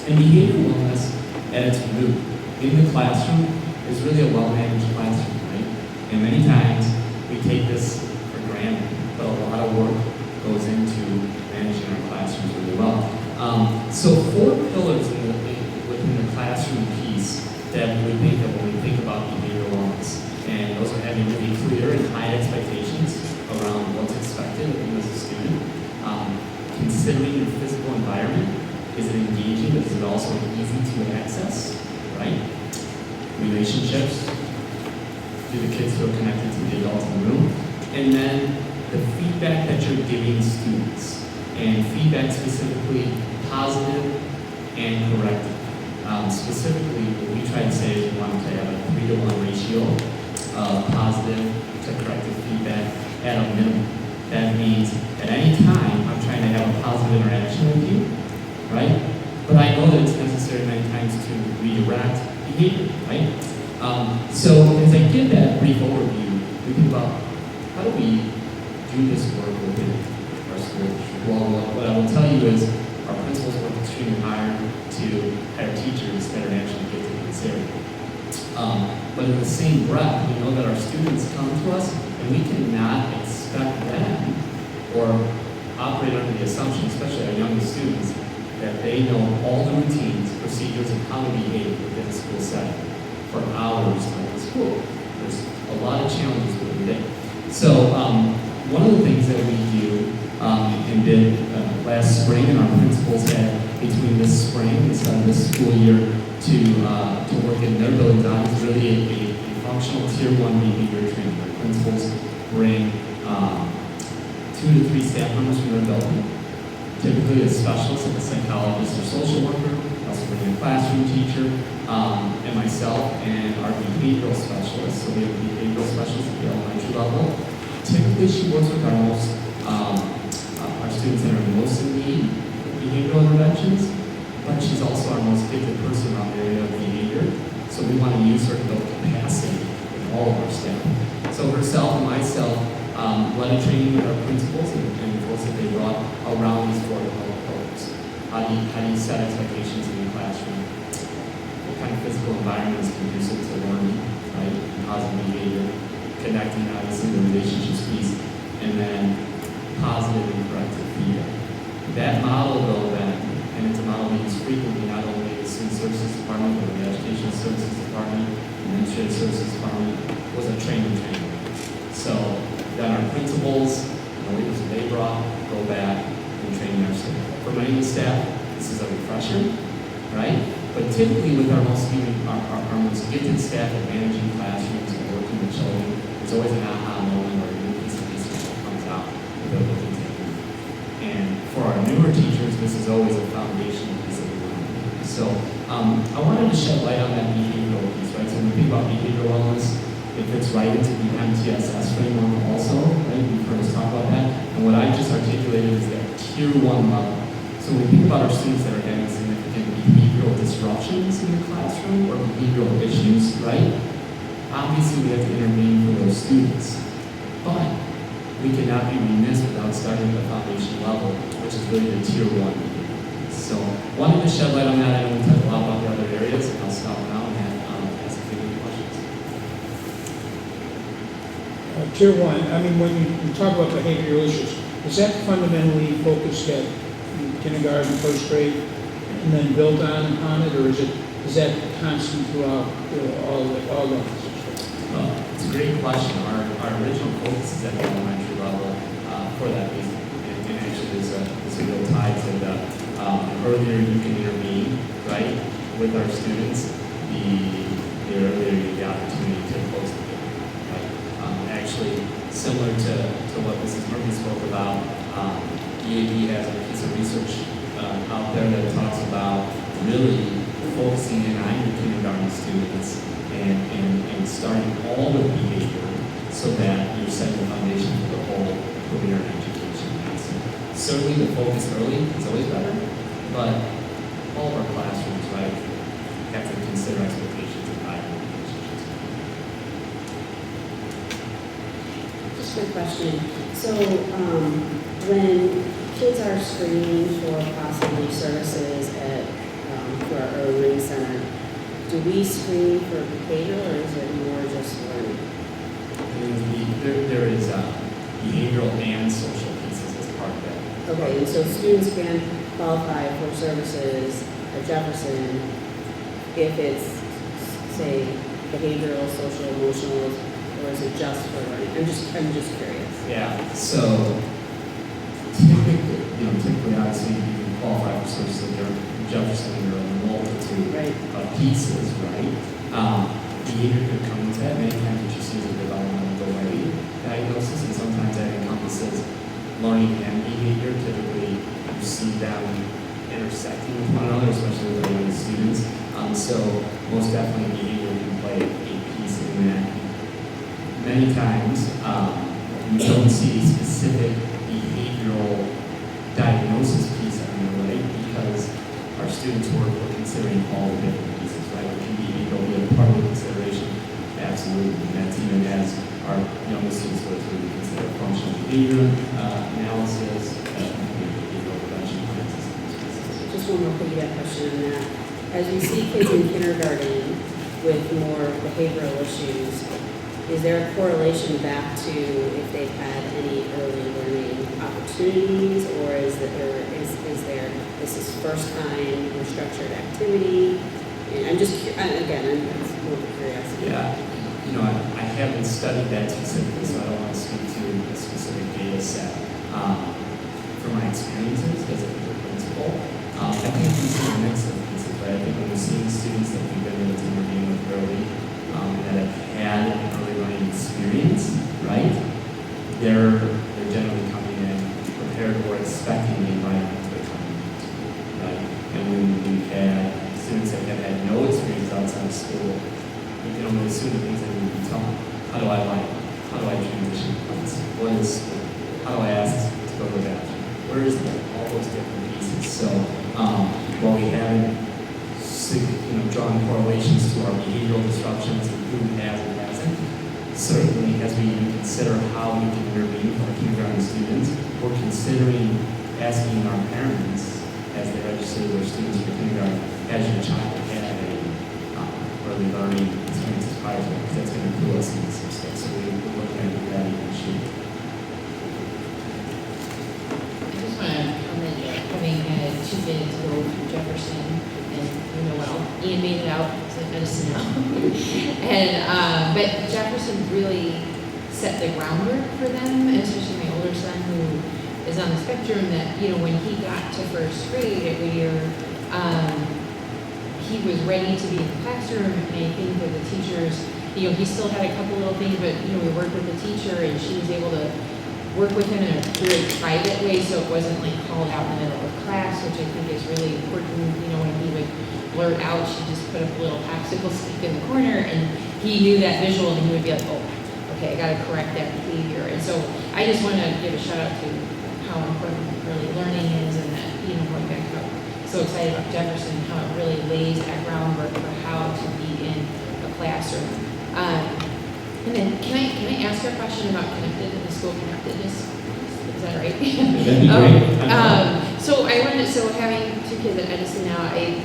And behavioral wellness, at its root, in the classroom, is really a well-managed classroom, right? And many times, we take this for granted, but a lot of work goes into managing our classrooms really well. So 4 pillars within the classroom piece that we think of when we think about behavioral wellness. And those are having really clear and high expectations around what's expected of you as a student. Considering your physical environment, is it engaging, but is it also easy to access, right? Relationships, do the kids feel connected to the adults in the room? And then the feedback that you're giving students, and feedback specifically positive and corrective. Specifically, what we try to say is we want to have a 3-to-1 ratio of positive to corrective feedback at a minimum. That means at any time, I'm trying to have a positive interaction with you, right? But I know that it's necessary many times to redirect behavior, right? So as I give that brief overview, we think about how do we do this work within our school district. Well, what I will tell you is our principals work extremely hard to hire teachers that are actually gifted in this area. But in the same breath, we know that our students come to us and we cannot expect them or operate under the assumption, especially our youngest students, that they know all the routines, procedures, and how to behave within a school setting for hours during school. There's a lot of challenges with the day. So one of the things that we do and did last spring, and our principals had between this spring, the start of this school year, to work in their buildings on is really a functional tier 1 behavior training. Our principals bring 2 to 3 staff members from their building, typically a specialist, like a psychologist or social worker, also bring a classroom teacher, and myself and our behavioral specialist. So we have a behavioral specialist at the elementary level. Typically she works with our students that are most in need of behavioral interventions, but she's also our most gifted person around the area of behavior. So we want to use her to build capacity in all of our staff. So herself and myself led a training with our principals and folks that they brought around these 4 pillars. How do you set expectations in the classroom? What kind of physical environment is conducive to learning, right? Positive behavior, connecting, obviously, the relationships piece, and then positive and corrective feedback. That model, though, then, and it's a model we use frequently, not only in the Student Services Department, but in the Education Services Department, Administrative Services Department, was a training. So then our principals, the leaders that they brought, go back and train their staff. For many of the staff, this is a refresher, right? But typically with our most gifted staff at managing classrooms and working with children, there's always an aha moment or a new piece of research that comes out that they're looking to do. And for our newer teachers, this is always a foundational piece of learning. So I wanted to shed light on that behavioral piece, right? So when we think about behavioral wellness, it fits right into the MTSS framework also, right? You've heard us talk about that. And what I just articulated is that tier 1 level. So when we think about our students that are having significant behavioral disruptions in the classroom or behavioral issues, right? Obviously we have to intervene for those students. But we cannot be remiss without starting at the foundation level, which is really the tier 1. So wanted to shed light on that. I know we talked a lot about the other areas, and I'll stop now and ask if you have any questions. Tier 1, I mean, when you talk about behavioral issues, is that fundamentally focused at kindergarten, first grade, and then built on it, or is that constant throughout all levels? It's a great question. Our original focus is at the elementary level for that reason. And actually there's a real tie to the earlier you can intervene, right, with our students, the earlier you get the opportunity to close the gap, right? Actually, similar to what Mrs. Murphy spoke about, EAB has a piece of research out there that talks about really focusing in on your kindergarten students and starting all with behavior so that you're setting the foundation for the whole career and education. So certainly the focus early is always better, but all of our classrooms, right, have to consider expectations and valuable relationships. Just a question. So when kids are screening for possibly services at for our early learning center, do we screen for behavior or is it more just learning? There is behavioral and social pieces as part of that. Okay, and so students can qualify for services at Jefferson if it's, say, behavioral, social, emotional, or is it just for learning? I'm just curious. Yeah. So typically, obviously, you can qualify for services at Jefferson. There are a multitude of pieces, right? Behavior could come into that. Many times what you see is a developmental delay diagnosis, and sometimes that encompasses learning and behavior. Typically, you see them intersecting with one another, especially with young students. So most definitely behavior can play a piece in that. Many times, we don't see a specific behavioral diagnosis piece on the way because our students we're considering all the different pieces, right? It can be behavioral be a part of the consideration, absolutely. And that's even as our behavior analysis, behavioral prevention plans. Just one more piggyback question on that. As we see kids in kindergarten with more behavioral issues, is there a correlation back to if they've had any early learning opportunities, or is there this is first time in structured activity? And I'm just again, I'm more curious. Yeah, I haven't studied that specifically, so I don't want to speak to a specific data set. From my experiences as a principal, I think we see a mix of pieces, right? I think when we're seeing students that we've been able to intervene with early, that have had an early learning experience, right? They're generally coming in prepared or expecting the environment they're coming into, right? And when we've had students that have had no experience outside of school, we can only assume the things that we can tell them. How do I like? How do I transition points? What is school? How do I ask to go to the bathroom? Where is that? All those different pieces. So while we haven't drawn correlations to our behavioral disruptions and who has and hasn't, certainly as we consider how we can intervene for our kindergarten students, we're considering asking our parents as they register their students for kindergarten, has your child had a early learning experiences prior to that, because that's going to clue us into some stuff. So we're looking at that issue. I just want to comment that having had 2 kids go through Jefferson, and Ian made it out, it's like medicine now. And, but Jefferson really set the groundwork for them, especially my older son who is on the spectrum, that, when he got to first grade at Whittier, he was ready to be in the classroom, and I think that the teachers, he still had a couple little things, but, we worked with the teacher, and she was able to work with him in a very private way, so it wasn't like called out in the middle of class, which I think is really important. When he would blurt out, she just put up a little popsicle stick in the corner, and he knew that visual, and he would be like, oh, okay, I got to correct that behavior. And so I just want to give a shout out to how important early learning is, and that, going back to so excited about Jefferson, how it really lays that groundwork for how to be in a classroom. And then can I ask you a question about connectedness, school connectedness? Is that right? That'd be great. So having 2 kids at Edison now, they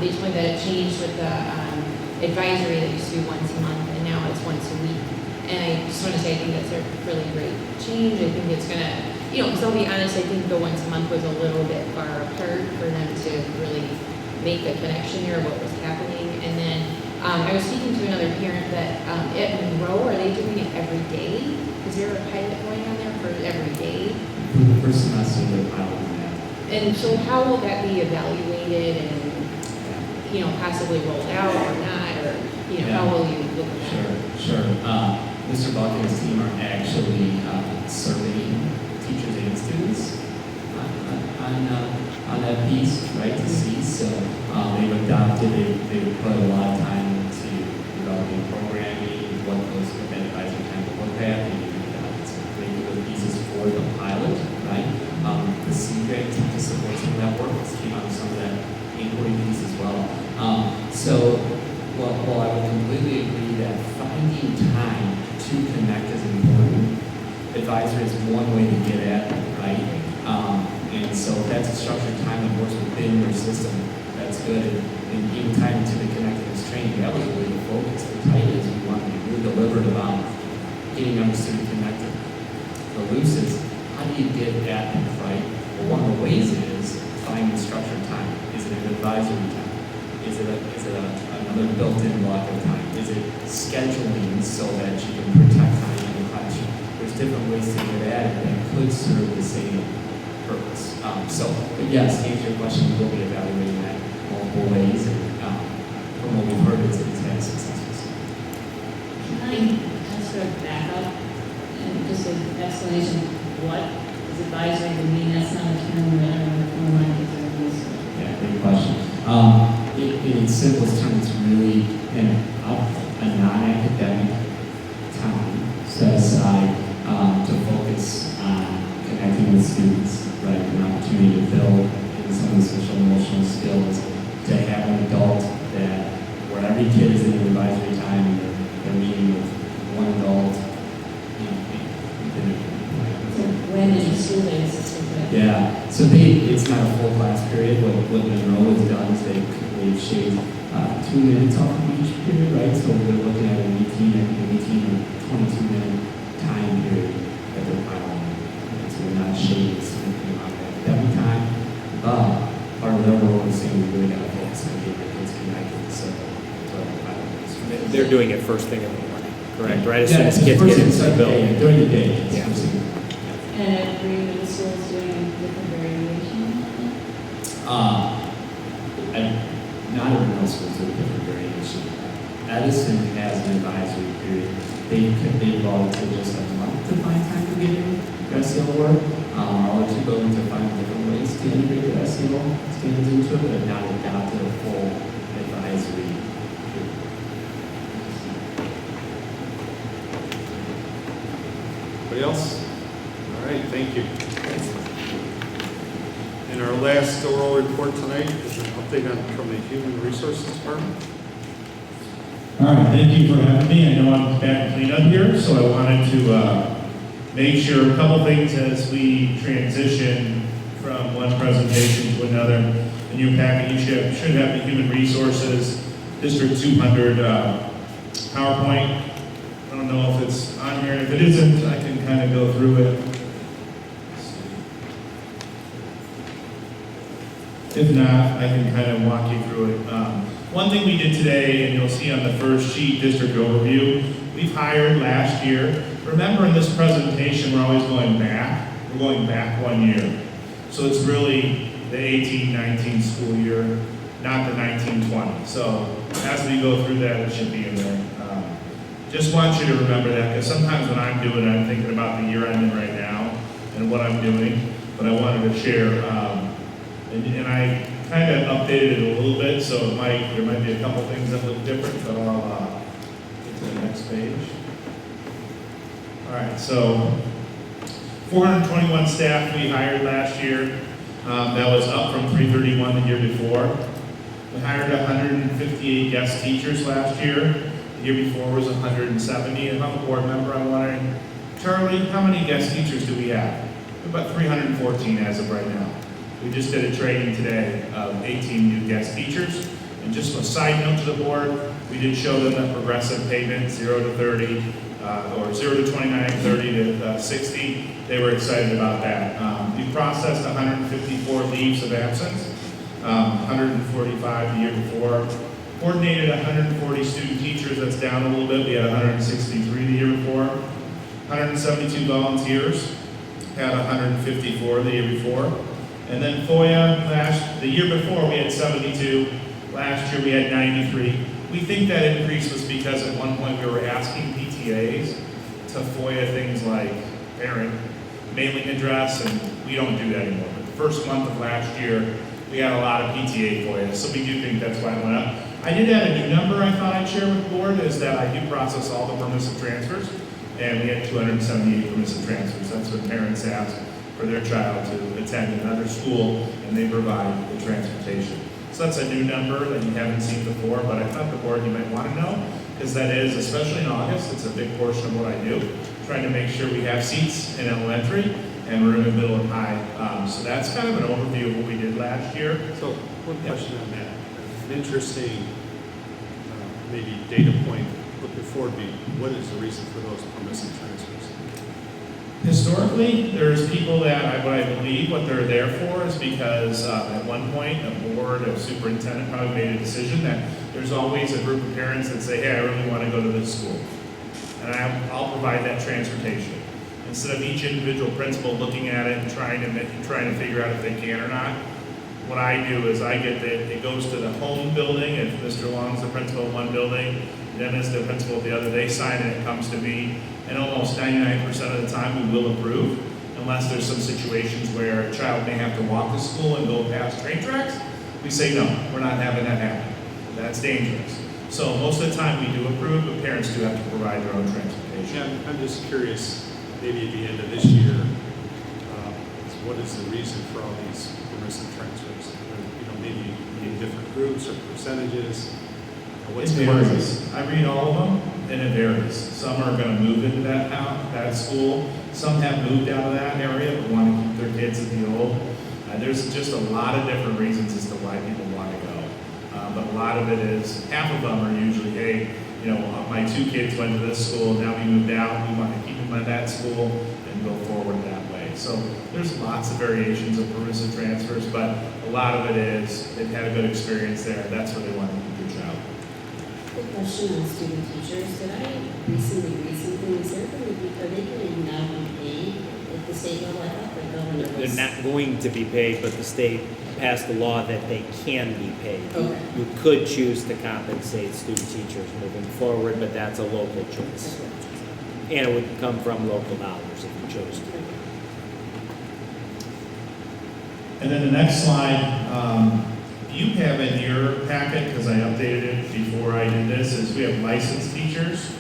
told me that it changed with the advisory that used to be once a month, and now it's once a week. And I just want to say I think that's a really great change. I think it's going to, because I'll be honest, I think the once a month was a little bit far apart for them to really make the connection here of what was happening. And then I was speaking to another parent that at Monroe, are they doing it every day? Is there a pilot going on there for every day? For the first semester, they're piloting that. And so how will that be evaluated and, possibly rolled out or not? Or, how will you look at that? Sure. Mr. Buck and his team are actually surveying teachers and students on that piece, right, to see. So they've adopted it, they've put a lot of time into developing programming, what those advisor time to look at, and some curricular pieces for the pilot, right? The CGRAD teacher support team network came out of some of that inquiry piece as well. While I would completely agree that finding time to connect is important, advisor is one way to get at it, right? And so if that's a structured time that works within your system, that's good. And even time to the connectedness training, that was really the focus. The title is we want to be really deliberate about getting members to be connected. The loose is, how do you get at it, right? Well, one of the ways is finding structured time. Is it an advisory time? Is it another built-in block of time? Is it scheduling so that you can protect time in the classroom? There's different ways to get at it that could serve the same purpose. But yes, to answer your question, we will be evaluating that multiple ways, and from what we've heard, it's had successes. Can I ask her to back up and just an explanation of what is advisory to mean? That's not a term that I remember from my kids. Yeah, great question. In its simplest terms, it's really a non-academic time set aside to focus on connecting with students, right? An opportunity to build in some of the social and emotional skills, to have an adult that where every kid is in an advisory time and they're meeting with one adult, school days this week. Yeah, so it's not a full class period. What Monroe has done is they've shaved 2 minutes off of each period, right? So they're looking at an 18 and 22-minute time period that they're filing. And so they're not shaving significant amount of academic time. But part of their role is saying we really got to focus on getting the kids connected. So They're doing it first thing in the morning, correct? Right as soon yeah, as kids get into the building. Yeah, during the day. Yeah. And every middle school is doing a different variation of Not every middle school is doing a different variation. Edison has an advisory period. They volunteer just a month to find time to get in SEL work. Our other two buildings are finding different ways to integrate the SEL standards into it, but now they've got their full advisory period. Anybody else? All right, thank you. And our last oral report tonight is an update from the Human Resources Department. All right, thank you for having me. I know I'm back clean up here, so I wanted to make sure a couple things as we transition from one presentation to another. In your packet, you should have the Human Resources District 200 PowerPoint. I don't know if it's on here. If it isn't, I can kind of go through it. If not, I can kind of walk you through it. One thing we did today, and you'll see on the first sheet, district overview, we've hired last year. Remember in this presentation, we're always going back. We're going back 1 year. So it's really the 18-19 school year, not the 19-20. So as we go through that, it should be in there. Just want you to remember that, because sometimes when I'm doing it, I'm thinking about the year I'm in right now and what I'm doing. But I wanted to share, and I kind of updated it a little bit, so there might be a couple things that look different, but I'll get to the next page. All right, so 421 staff we hired last year. That was up from 331 the year before. We hired 158 guest teachers last year. The year before was 170. And I'm a board member, I'm wondering, Charlie, how many guest teachers do we have? About 314 as of right now. We just did a training today of 18 new guest teachers. And just a side note to the board, we did show them that progressive payment, 0 to 30, or 0 to 29, 30 to 60. They were excited about that. We processed 154 leaves of absence, 145 the year before. Coordinated 140 student teachers, that's down a little bit. We had 163 the year before. 172 volunteers, had 154 the year before. And then FOIA, the year before we had 72, last year we had 93. We think that increase was because at one point we were asking PTAs to FOIA things like parent, mailing address, and we don't do that anymore. But the first month of last year, we had a lot of PTA FOIA, so we do think that's why it went up. I did add a new number I thought I'd share with the board, is that I do process all the permissive transfers, and we had 278 permissive transfers. That's what parents ask for their child to attend another school, and they provide the transportation. So that's a new number that you haven't seen before, but I thought the board you might want to know, because that is, especially in August, it's a big portion of what I do, trying to make sure we have seats in elementary and we're in the middle and high. So that's kind of an overview of what we did last year. So one question on that. An interesting maybe data point looking forward would be, what is the reason for those permissive transfers? Historically, there's people that, what I believe what they're there for is because at one point, a board, a superintendent probably made a decision that there's always a group of parents that say, hey, I really want to go to this school. And I'll provide that transportation. Instead of each individual principal looking at it and trying to figure out if they can or not, what I do is I get it goes to the home building. If Mr. Long's the principal of one building, Dennis the principal of the other, they sign it, it comes to me. And almost 99% of the time we will approve, unless there's some situations where a child may have to walk to school and go past train tracks. We say, no, we're not having that happen. That's dangerous. So most of the time we do approve, but parents do have to provide their own transportation. Yeah, I'm just curious, maybe at the end of this year, what is the reason for all these permissive transfers? Maybe in different groups or percentages? Or what's it varies. I read all of them, and it varies. Some are going to move into that school. Some have moved out of that area but want to keep with their kids at the old. There's just a lot of different reasons as to why people want to go. But a lot of it is, half of them are usually, hey, you know, my 2 kids went to this school, now we moved out, we want to keep them at that school and go forward that way. So there's lots of variations of permissive transfers, but a lot of it is they've had a good experience there, and that's where they want to keep their child. Quick question on student teachers. Did I recently read something? Is there going to be, are they going to now be paid at the state level? I thought the governor was. They're not going to be paid, but the state passed a law that they can be paid. Okay. You could choose to compensate student teachers moving forward, but that's a local choice. And it would come from local dollars if you chose to. And then the next slide, you have in your packet, because I updated it before I did this, is we have licensed teachers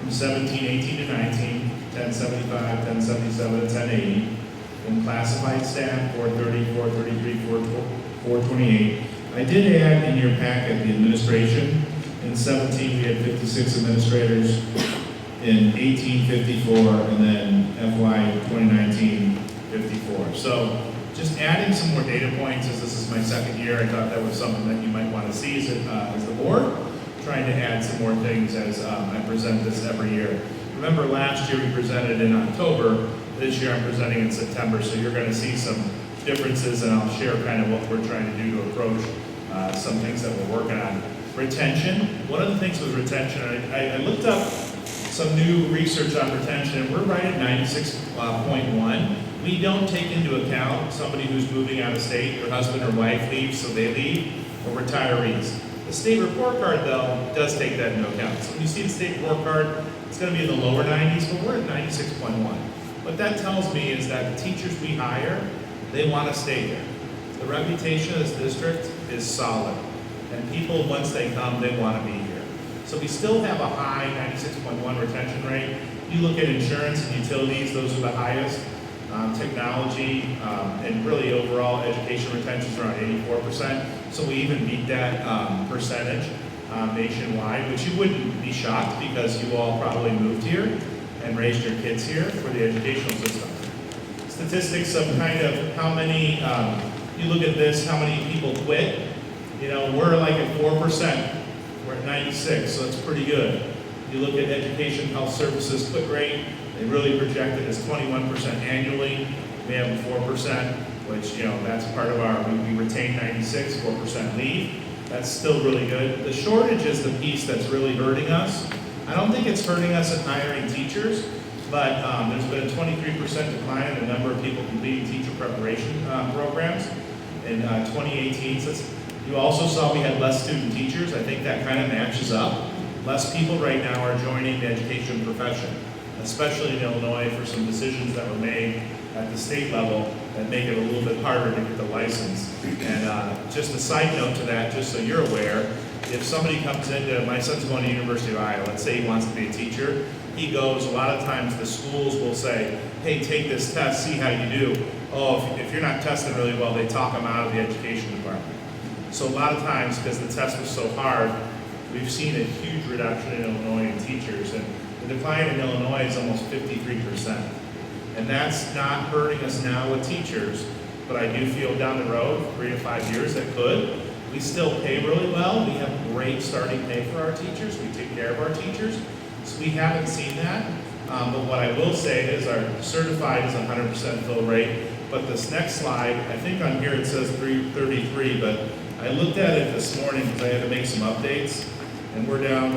from 17, 18 to 19, 1075, 1077, 1080. And classified staff, 430, 433, 428. I did add in your packet the administration. In 17, we had 56 administrators. In 18, 54, and then FY 2019, 54. So just adding some more data points, as this is my second year, I thought that was something that you might want to see as the board, trying to add some more things as I present this every year. Remember last year we presented in October. This year I'm presenting in September, so you're going to see some differences, and I'll share kind of what we're trying to do to approach some things that we're working on. Retention. One of the things with retention, I looked up some new research on retention, and we're right at 96.1. We don't take into account somebody who's moving out of state, their husband or wife leaves, so they leave, or retirees. The state report card, though, does take that into account. So when you see the state report card, it's going to be in the lower 90s, but we're at 96.1. What that tells me is that the teachers we hire, they want to stay there. The reputation of this district is solid, and people, once they come, they want to be here. So we still have a high 96.1 retention rate. You look at insurance and utilities, those are the highest. Technology and really overall education retention is around 84%. So we even beat that percentage nationwide, which you wouldn't be shocked because you all probably moved here and raised your kids here for the educational system. Statistics of kind of how many, you look at this, how many people quit. You know, we're like at 4%. We're at 96, so that's pretty good. You look at education health services quit rate, they really project it as 21% annually. We have 4%, which, you know, that's part of our, we retain 96, 4% leave. That's still really good. The shortage is the piece that's really hurting us. I don't think it's hurting us in hiring teachers, but there's been a 23% decline in the number of people completing teacher preparation programs in 2018. So you also saw we had less student teachers. I think that kind of matches up. Less people right now are joining the education profession, especially in Illinois for some decisions that were made at the state level that make it a little bit harder to get the license. And just a side note to that, just so you're aware, if somebody comes into, my son's going to University of Iowa, let's say he wants to be a teacher, he goes, a lot of times the schools will say, hey, take this test, see how you do. Oh, if you're not testing really well, they talk him out of the education department. So a lot of times, because the test was so hard, we've seen a huge reduction in Illinois in teachers, and the decline in Illinois is almost 53%. And that's not hurting us now with teachers, but I do feel down the road, 3 to 5 years, that could. We still pay really well. We have great starting pay for our teachers. We take care of our teachers. So we haven't seen that. But what I will say is our certified is 100% fill rate. But this next slide, I think on here it says 333, but I looked at it this morning because I had to make some updates, and we're down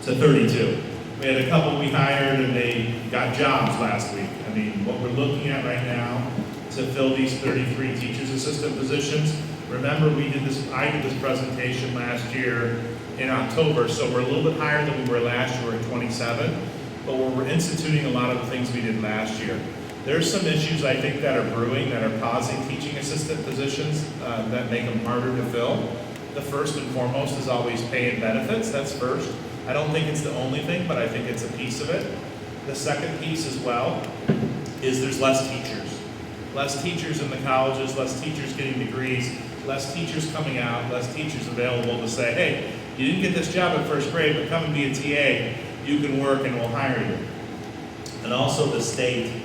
to 32. We had a couple we hired and they got jobs last week. I mean, what we're looking at right now to fill these 33 teachers assistant positions, remember I did this presentation last year in October, so we're a little bit higher than we were last year, we're at 27, but we're instituting a lot of the things we did last year. There's some issues I think that are brewing that are causing teaching assistant positions that make them harder to fill. The first and foremost is always pay and benefits, that's first. I don't think it's the only thing, but I think it's a piece of it. The second piece as well is there's less teachers. Less teachers in the colleges, less teachers getting degrees, less teachers coming out, less teachers available to say, hey, you didn't get this job in first grade, but come and be a TA. You can work and we'll hire you. And also the state,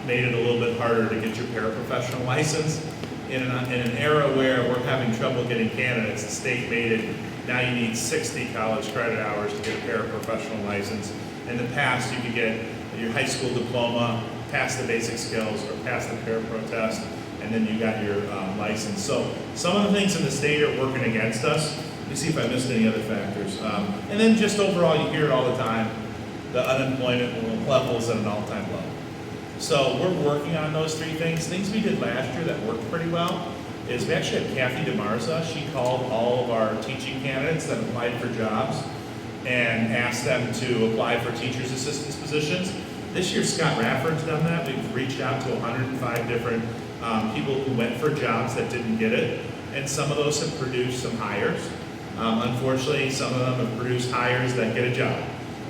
made it a little bit harder to get your paraprofessional license. In an era where we're having trouble getting candidates, the state made it, now you need 60 college credit hours to get a paraprofessional license. In the past, you could get your high school diploma, pass the basic skills, or pass the parapro test, and then you got your license. So some of the things in the state are working against us. Let me see if I missed any other factors. And then just overall, you hear it all the time, the unemployment levels at an all-time low. So we're working on those three things. Things we did last year that worked pretty well is we actually had Kathy DeMarza. She called all of our teaching candidates that applied for jobs and asked them to apply for teachers' assistants positions. This year, Scott Rafford's done that. We've reached out to 105 different people who went for jobs that didn't get it, and some of those have produced some hires. Unfortunately, some of them have produced hires that get a job.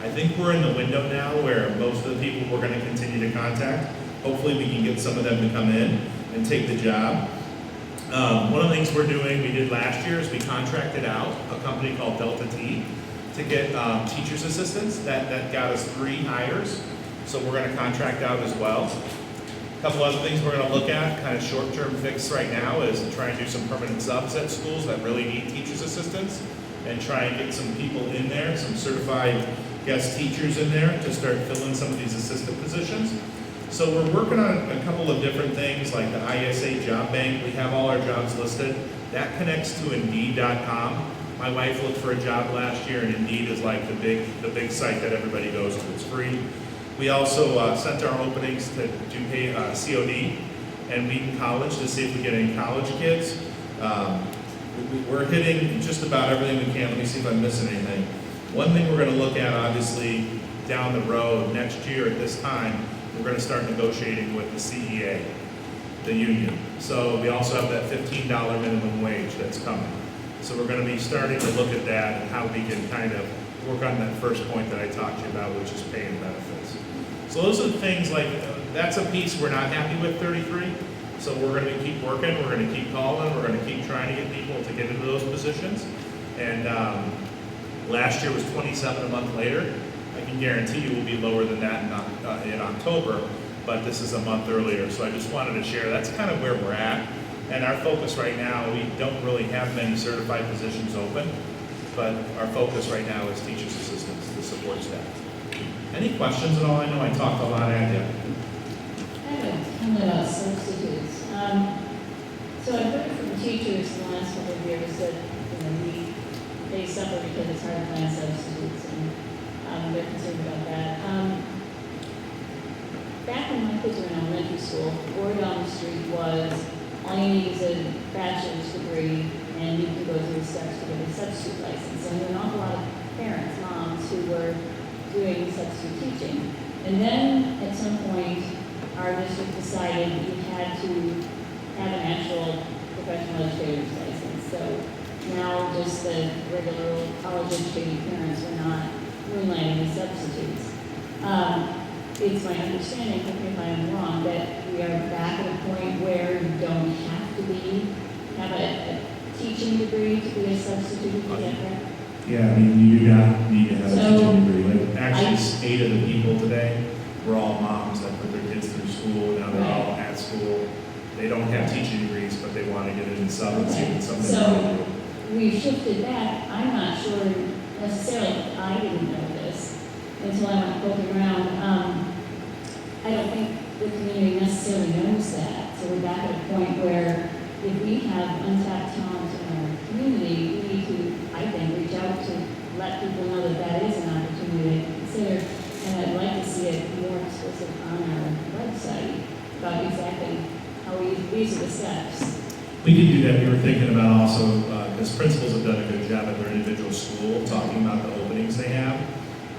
I think we're in the window now where most of the people we're going to continue to contact, hopefully we can get some of them to come in and take the job. One of the things we're doing, we did last year, is we contracted out a company called Delta T to get teachers' assistants. That got us 3 hires, so we're going to contract out as well. A couple other things we're going to look at, kind of short-term fix right now, is try and do some permanent subs at schools that really need teachers' assistants and try and get some people in there, some certified guest teachers in there to start filling some of these assistant positions. So we're working on a couple of different things like the ISA job bank. We have all our jobs listed. That connects to Indeed.com. My wife looked for a job last year, and Indeed is like the big site that everybody goes to. It's free. We also sent our openings to pay COD and Wheaton College to see if we get any college kids. We're hitting just about everything we can. Let me see if I'm missing anything. One thing we're going to look at, obviously, down the road next year at this time, we're going to start negotiating with the CEA, the union. So we also have that $15 minimum wage that's coming. So we're going to be starting to look at that and how we can kind of work on that first point that I talked to you about, which is pay and benefits. So those are the things like, that's a piece we're not happy with, 33. So we're going to keep working, we're going to keep calling, we're going to keep trying to get people to get into those positions. And last year was 27 a month later. I can guarantee you we'll be lower than that in October, but this is a month earlier. So I just wanted to share, that's kind of where we're at. And our focus right now, we don't really have many certified positions open, but our focus right now is teachers' assistants, the support staff. Any questions at all? I know I talked a lot at you. I have a comment about substitutes. So I've heard from teachers in the last couple of years that they suffer because it's hard to find substitutes, and they're concerned about that. Back when my kids were in elementary school, word on the street was all you need is a bachelor's degree, and you can go through the steps to get a substitute license. And there were an awful lot of parents, moms, who were doing substitute teaching. And then at some point, our district decided you had to have an actual professional educator's license. So now just the regular old college-educated parents are not moonlighting as substitutes. It's my understanding, correct me if I'm wrong, that we are back at a point where you don't have to have a teaching degree to be a substitute. Is that correct? Yeah, I mean, you do not need to have a teaching degree. Like, actually, 8 of the people today were all moms that put their kids through school. Now they're all at school. They don't have teaching degrees, but they want to get into something. So we shifted back. I'm not sure necessarily. I didn't know this until I went poking around. I don't think the community necessarily knows that. So we're back at a point where if we have untapped talent in our community, we need to, I think, reach out to let people know that that is an opportunity to consider. And I'd like to see it more explicit on our website about exactly how these are the steps. We can do that. We were thinking about also, because principals have done a good job at their individual school, talking about the openings they have.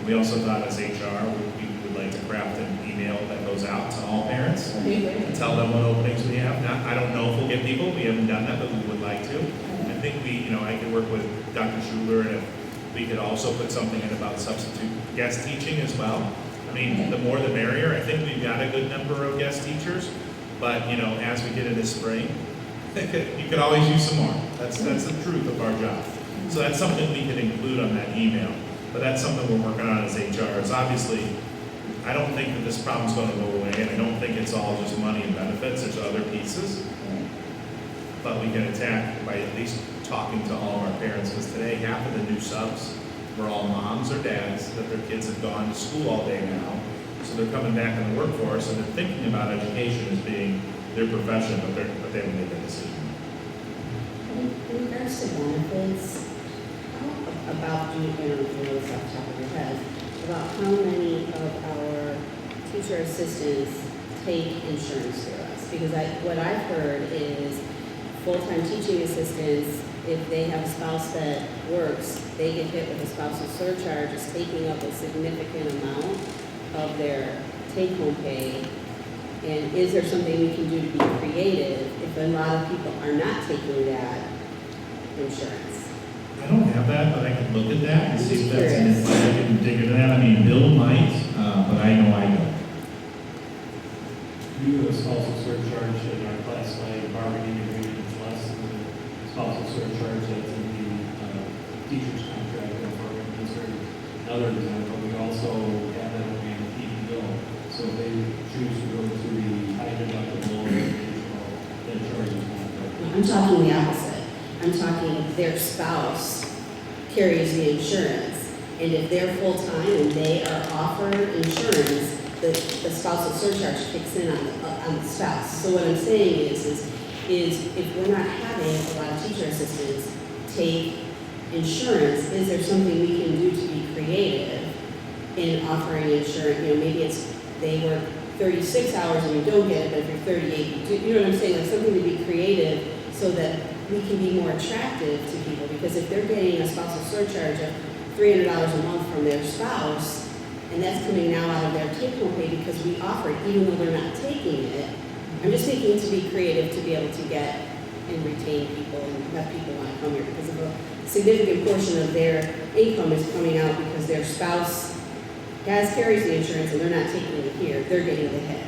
We also thought as HR, we would like to craft an email that goes out to all parents and tell them what openings we have. Now, I don't know if we'll get people. We haven't done that, but we would like to. I think I could work with Dr. Schuler, and if we could also put something in about substitute guest teaching as well. I mean, the more the merrier. I think we've got a good number of guest teachers, but as we get into spring, you could always use some more. That's the truth of our job. So that's something we could include on that email. But that's something we're working on as HR. Is obviously I don't think that this problem's gonna go away, and I don't think it's all just money and benefits, there's other pieces. But we can attack by at least talking to all of our parents, because today half of the new subs were all moms or dads that their kids have gone to school all day now. So they're coming back in the workforce and they're thinking about education as being their profession, but they haven't made that decision. In regards to benefits, how about, do you know if you know this off the top of your head, about how many of our teacher assistants take insurance through us? Because what I've heard is full-time teaching assistants, if they have a spouse that works, they get hit with a spousal surcharge, is taking up a significant amount of their take-home pay. And is there something we can do to be creative if a lot of people are not taking that insurance? I don't have that, but I can look at that and see if that's in it. I can dig into that. I mean, Bill might, but I know I don't. We do a spousal surcharge in our class line bargaining agreement, it's less than the spousal surcharge that's in the teacher's contract for another example. We also have that on the PPO. So if they choose to go to the high deductible or then charges more. I'm talking the opposite. I'm talking their spouse carries the insurance, and if they're full-time and they are offered insurance, the spousal surcharge kicks in on the spouse. So what I'm saying is if we're not having a lot of teacher assistants take insurance, is there something we can do to be creative in offering insurance? You know, maybe it's they work 36 hours and you don't get it, but if you're 38, you do. You know what I'm saying? Like something to be creative so that we can be more attractive to people. Because if they're getting a spousal surcharge of $300 a month from their spouse, and that's coming now out of their take-home pay because we offer it, even though they're not taking it. I'm just thinking to be creative to be able to get and retain people and have people want to come here because of a significant portion of their income is coming out because their spouse carries the insurance and they're not taking it here. They're getting the hit.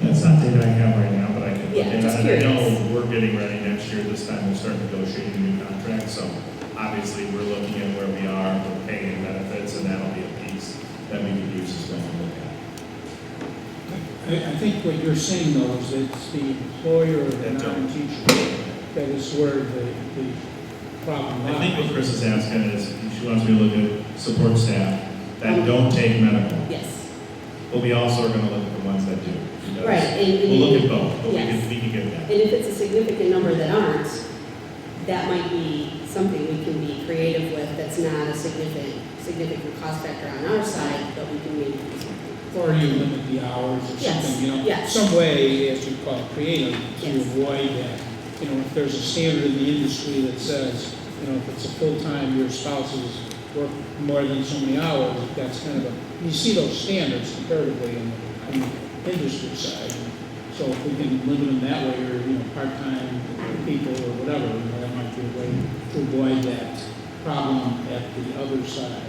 That's not data I have right now, but I can look Yeah, at just it. I curious. know we're getting ready next year, this time we'll start negotiating new contracts, so obviously we're looking at where we are, we're paying benefits, and that'll be a piece that we can use as well to look at. I think what you're saying though is it's the employer of the non-teacher that is where the problem lies. I think what Chris is asking is, she wants me to look at support staff that don't take medical. Yes. But we also are gonna look at the ones that do. Right. And We'll look at both, but yes. we can get that. And if it's a significant number that aren't, that might be something we can be creative with that's not a significant cost factor on our side, but we can maybe do something. Or you limit the hours or Yes, something, you know, yes. some way, as you call it, creative, to Yes. avoid that. You know, if there's a standard in the industry that says, you know, if it's a full-time, your spouses work more than so many hours, that's kind of you see those standards comparatively in the industry side. So if we can limit them that way, or, you know, part-time people or whatever, you know, that might be a way to avoid that problem at the other side.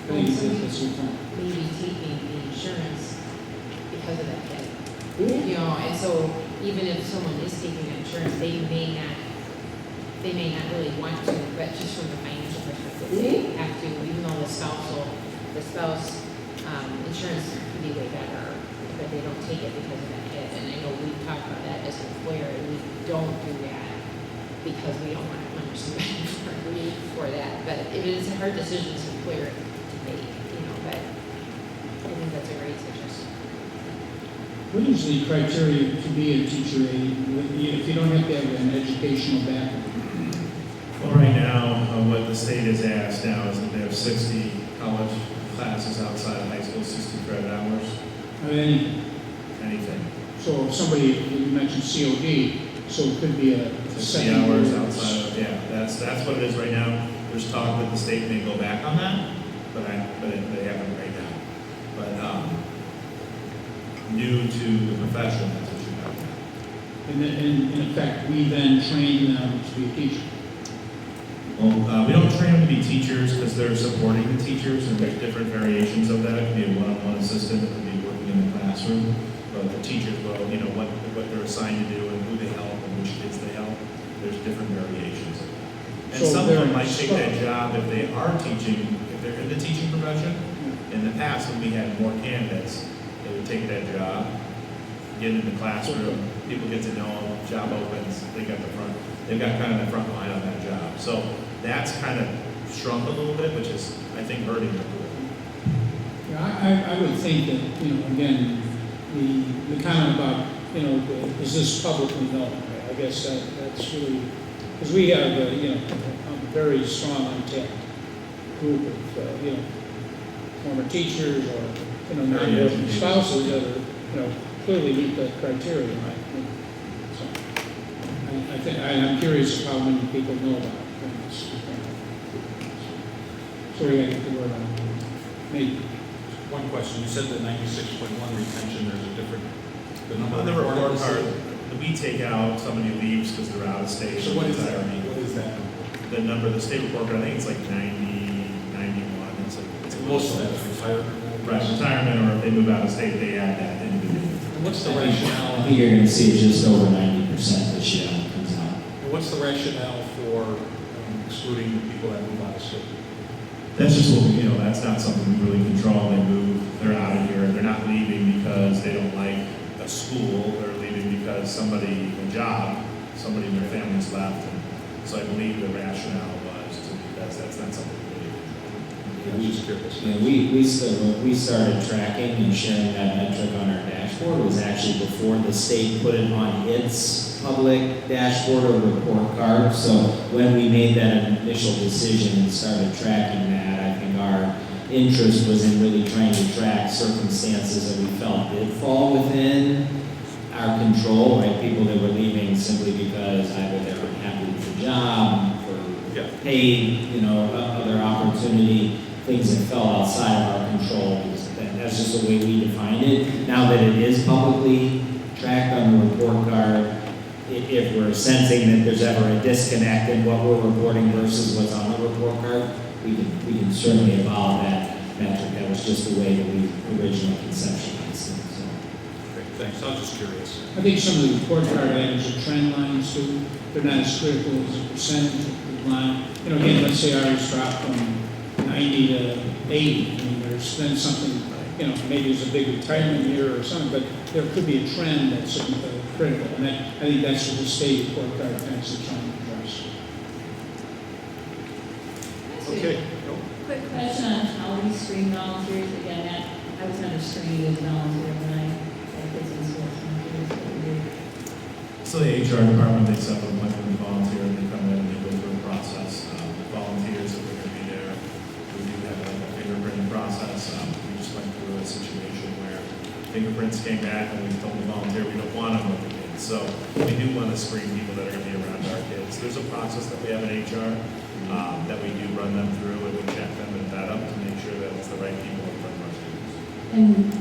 I think that's your point. Maybe taking the insurance because of that kid. Yeah. You know, and so even if someone is taking the insurance, they may not really want to, but just from the financial perspective, they have to, even though the spouse insurance could be way better, but they don't take it because of that kid. And I know we've talked about that as an employer, and we don't do that because we don't want to punish somebody for that. But it is a hard decision as an employer to make, you know, but I think that's a great suggestion. What is the criteria to be a teacher aide if you don't have to have an educational background? Well, right now, what the state has asked now is that they have 60 college classes outside of high school, 60 credit hours. Anything. So if somebody, you mentioned COD, so it could be a 60 hours outside of, yeah, that's what it is right now. There's talk that the state may go back on that, but they haven't right now. But new to the profession, that's what you have. And in effect, we then train them to be a teacher. Well, we don't train them to be teachers because they're supporting the teachers, and there's different variations of that. It could be a one-on-one assistant, it could be working in the classroom. But the teachers will, you know, what they're assigned to do and who they help and which kids they help. There's different variations of that. And So some of them they're might take that stuck. job if they are teaching, if they're in the teaching profession. In the past, when we had more candidates, they would take that job, get in the classroom, people get to know them, job opens, they've got kind of the front line on that job. So that's kind of shrunk a little bit, which is, I think, hurting the pool. Yeah, I would think that, again, the comment about, is this publicly known? I guess that's really, because we have, a very strong untapped group of, former teachers or, non-working spouses that are, clearly meet that criteria, right? So, I think, I'm curious how many people know about it. So we got to get the word out. Maybe. One question, you said that 96.1 retention, there's a different, the number On the of report reporters- card, we take out somebody leaves because they're out of state. So what is that? Retirement. What is that? The number, the state report card, I think it's like 90, 91. It's like, Most of that is retirement. Right, retirement, or if they move out of state, they add that into the. What's the rationale? I think you're gonna see just over 90% this year when it comes out. What's the rationale for excluding people that move out of state? That's just what we, that's not something we really control. They move, they're out of here. They're not leaving because they don't like a school. They're leaving because somebody in in their family's left. And so I believe the rationale was because that's not something we really control. When we started tracking and sharing that metric on our dashboard, it was actually before the state put it on its public dashboard or report card. So when we made that initial decision and started tracking that, I think our interest was in really trying to track circumstances that we felt did fall within our control, right? People that were leaving simply because either they were unhappy with the job, or paid, other opportunity, things that fell outside of our control. That's just the way we defined it. Now that it is publicly tracked on the report card, if we're sensing that there's ever a disconnect in what we're reporting versus what's on the report card, we can certainly evolve that metric. That was just the way that we originally conceptualized it. So. Great, thanks. I was just curious. I think some of the report card items are trend lines too. They're not as critical as a percentage of the line. Again, let's say ours dropped from 90 to 80. I mean, there's been something, maybe it's a big retirement year or something, but there could be a trend that's critical. And I think that's what the state report card tends to try and address. Okay. Quick question on how we screen volunteers. Again, that I was never screened as a volunteer when I had kids in school. So I'm curious what we do. So the HR department, they set up an appointment with volunteer, and they come in and they go through a process. Volunteers, if we're going to be there, we do have like a fingerprinting process. We just went through a situation where fingerprints came back and we told the volunteer we don't want them with the kids. So we do want to screen people that are going to be around our kids. There's a process that we have in HR that we do run them through, and we check them and vet them to make sure that it's the right people in front of our students. And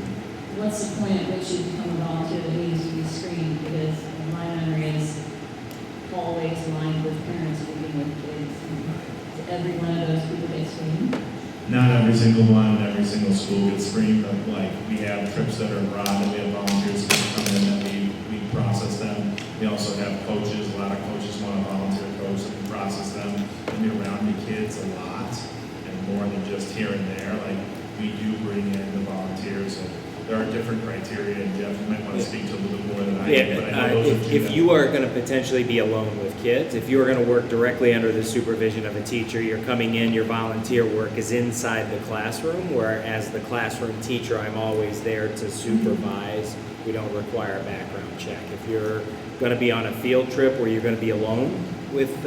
what's the point at which you become a volunteer that needs to be screened? Because my memory is always aligned with parents meeting with kids. Does every one of those people get screened? Not every single one, every single school gets screened, but like we have trips that are abroad that we have volunteers that come in that we process them. We also have coaches, a lot of coaches want to volunteer coach and we process them. And we're around the kids a lot and more than just here and there. Like we do bring in the volunteers and there are different criteria, and Jeff, you might want to speak to a little bit more than I do, but I know those are two if you are going to potentially be alone with kids, if you are going to work directly under the supervision of a teacher, you're coming in, your volunteer work is inside the classroom, whereas the classroom teacher, I'm always there to supervise. We don't require a background check. If you're going to be on a field trip where you're going to be alone with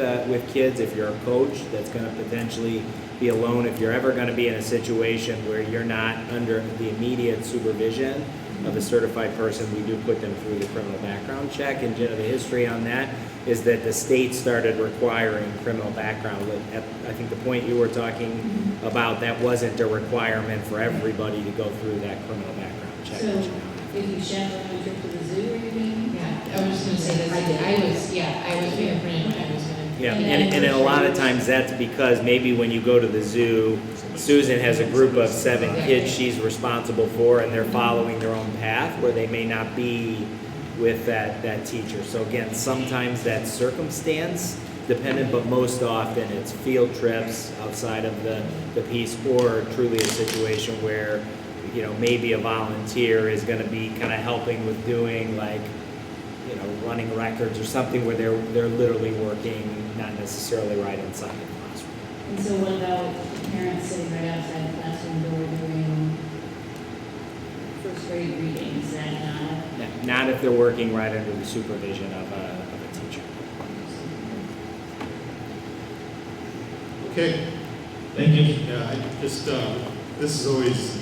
kids, if you're a coach that's going to potentially be alone, if you're ever going to be in a situation where you're not under the immediate supervision of a certified person, we do put them through the criminal background check. And the history on that is that the state started requiring criminal background. I think the point you were talking about, that wasn't a requirement for everybody to go through that criminal background check. So if you chaperone a trip to the zoo, are you being? Yeah, I was just going to say that I was fingerprinted when I was going to. Yeah, and a lot of times that's because maybe when you go to the zoo, Susan has a group of 7 kids she's responsible for, and they're following their own path where they may not be with that teacher. So again, sometimes that circumstance dependent, but most often it's field trips outside of the piece, or truly a situation where, you know, maybe a volunteer is going to be kind of helping with doing, like, you know, running records or something where they're literally working, not necessarily right inside the classroom. And so what about parents sitting right outside the classroom door doing first grade reading? Is that not? Not if they're working right under the supervision of a teacher. Okay. Thank you. Yeah, I just, this is always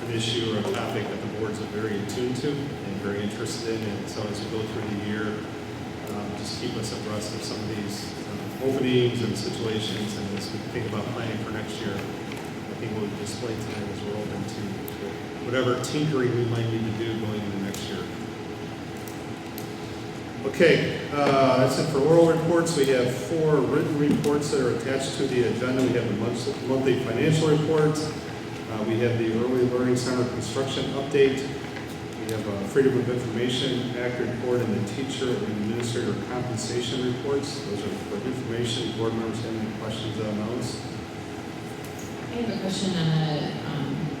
an issue or a topic that the boards are very attuned to and very interested in, and so as we go through the year, just keep us abreast of some of these openings and situations, and as we think about planning for next year, I think what we've displayed tonight is we're open to whatever tinkering we might need to do going into next year. Okay, that's it for oral reports. We have 4 written reports that are attached to the agenda. We have the monthly financial report. We have the Early Learning Center construction update. We have a Freedom of Information Act report and the teacher and administrator compensation reports. Those are for information. Board members have any questions on those? I have a question on a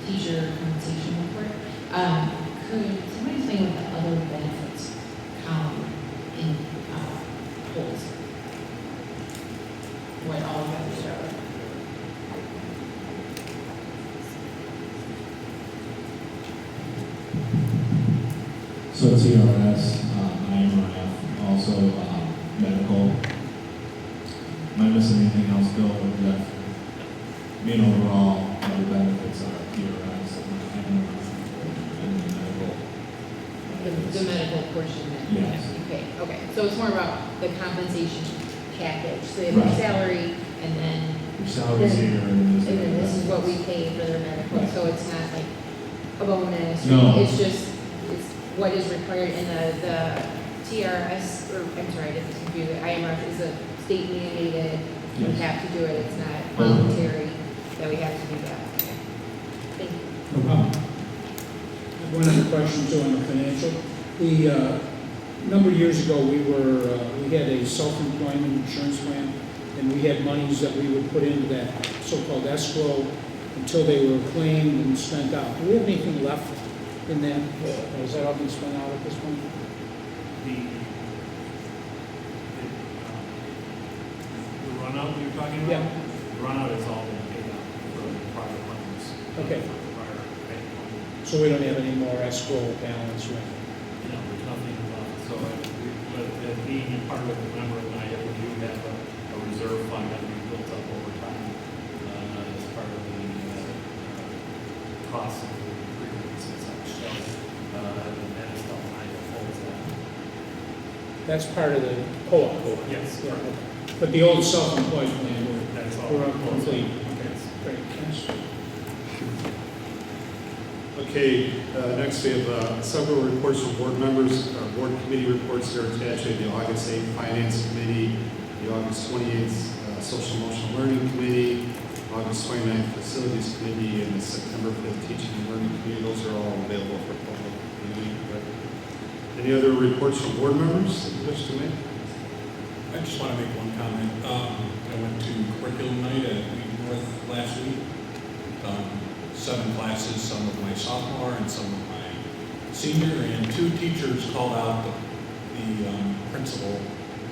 teacher compensation report. Could somebody explain what the other benefits column in holds? What all of that show? So TRS, IMRF, also medical. Am I missing anything else, Bill? Or Jeff? I mean, overall, other benefits are TRS, IMRF, and the medical. The medical portion that you Yes. have to pay. Okay, so it's more about the compensation package. So you have your Right. salary, and then Your salary's here, and then this is what we pay for their medical. Right. So it's not like a bonus. No. It's just it's what is required in the TRS, or I'm sorry, I didn't confuse it. IMRF is a state mandated. We Yes. have to do it. It's not voluntary that we have to do that. Okay. Thank you. No problem. One other question too on the financial. A number of years ago, we had a self-employment insurance plan, and we had monies that we would put into that so-called escrow until they were claimed and spent out. Do we have anything left in that? Has that all been spent out at this point? The runout that you're talking about? Yeah. The runout has all been paid out for the prior claims. Okay. For the prior bank loan. So we don't have any more escrow balance left? No, there's nothing left. So, but being part of the member of NIDA, we do have a reserve fund that we built up over time as part of the costs of the agreements and such. So, that is how NIDA holds that. That's part of the co-op. Yes. Yeah, okay. But the old self-employed plan, That's all. we're up complete. Okay. Great, thanks. Okay, next we have several reports from board members, board committee reports that are attached to the August 8th Finance Committee, the August 28th Social Emotional Learning Committee, August 29th Facilities Committee, and the September 5th Teaching and Learning Committee. Those are all available for public viewing. Any other reports from board members that you wish to make? I just want to make one comment. I went to curriculum night at Wheaton North last week. 7 classes, some of my sophomore and some of my senior, and 2 teachers called out the principal.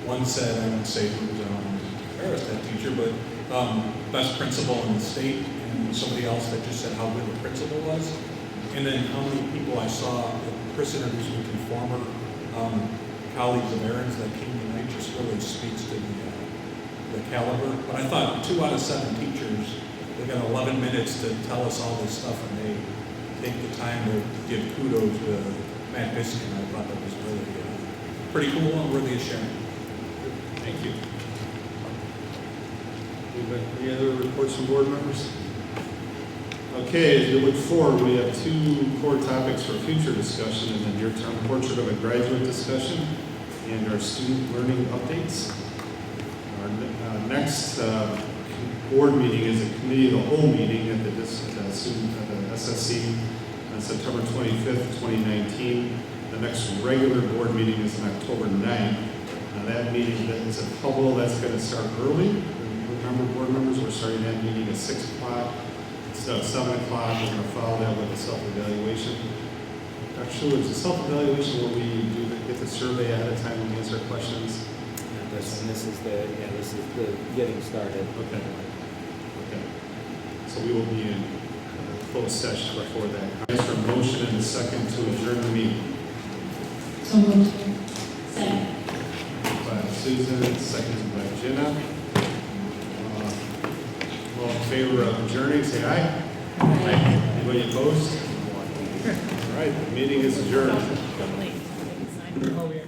One said, I won't say who was on embarrassed that teacher, but best principal in the state, and somebody else that just said how good the principal was. And then how many people I saw, Chris introduced me to former colleagues of Aaron's that came tonight, just really speaks to the caliber. But I thought 2 out of 7 teachers, they got 11 minutes to tell us all this stuff, and they take the time to give kudos to Matt Biskin. I thought that was really pretty cool and worthy of sharing. Thank you. Any other reports from board members? Okay, as we look forward, we have 2 core topics for future discussion, and the near-term portrait of a graduate discussion and our student learning updates. Our next board meeting is a committee of the whole meeting at the SSC on September 25th, 2019. The next regular board meeting is on October 9th. That meeting, it's a public, that's going to start early. Remember, board members, we're starting that meeting at 6 o'clock. Instead of 7 o'clock, we're going to follow that with a self-evaluation. Dr. Schuler, is the self-evaluation where we get the survey ahead of time and answer questions? This is the getting started. Okay. So we will be in closed session before that. Ask for a motion and a second to adjourn the meeting. So moved. Second. By Susan, seconded by Jenna. All in favor of adjourning, say aye. Aye. Anybody opposed? All right, the meeting is adjourned. Oh, yeah.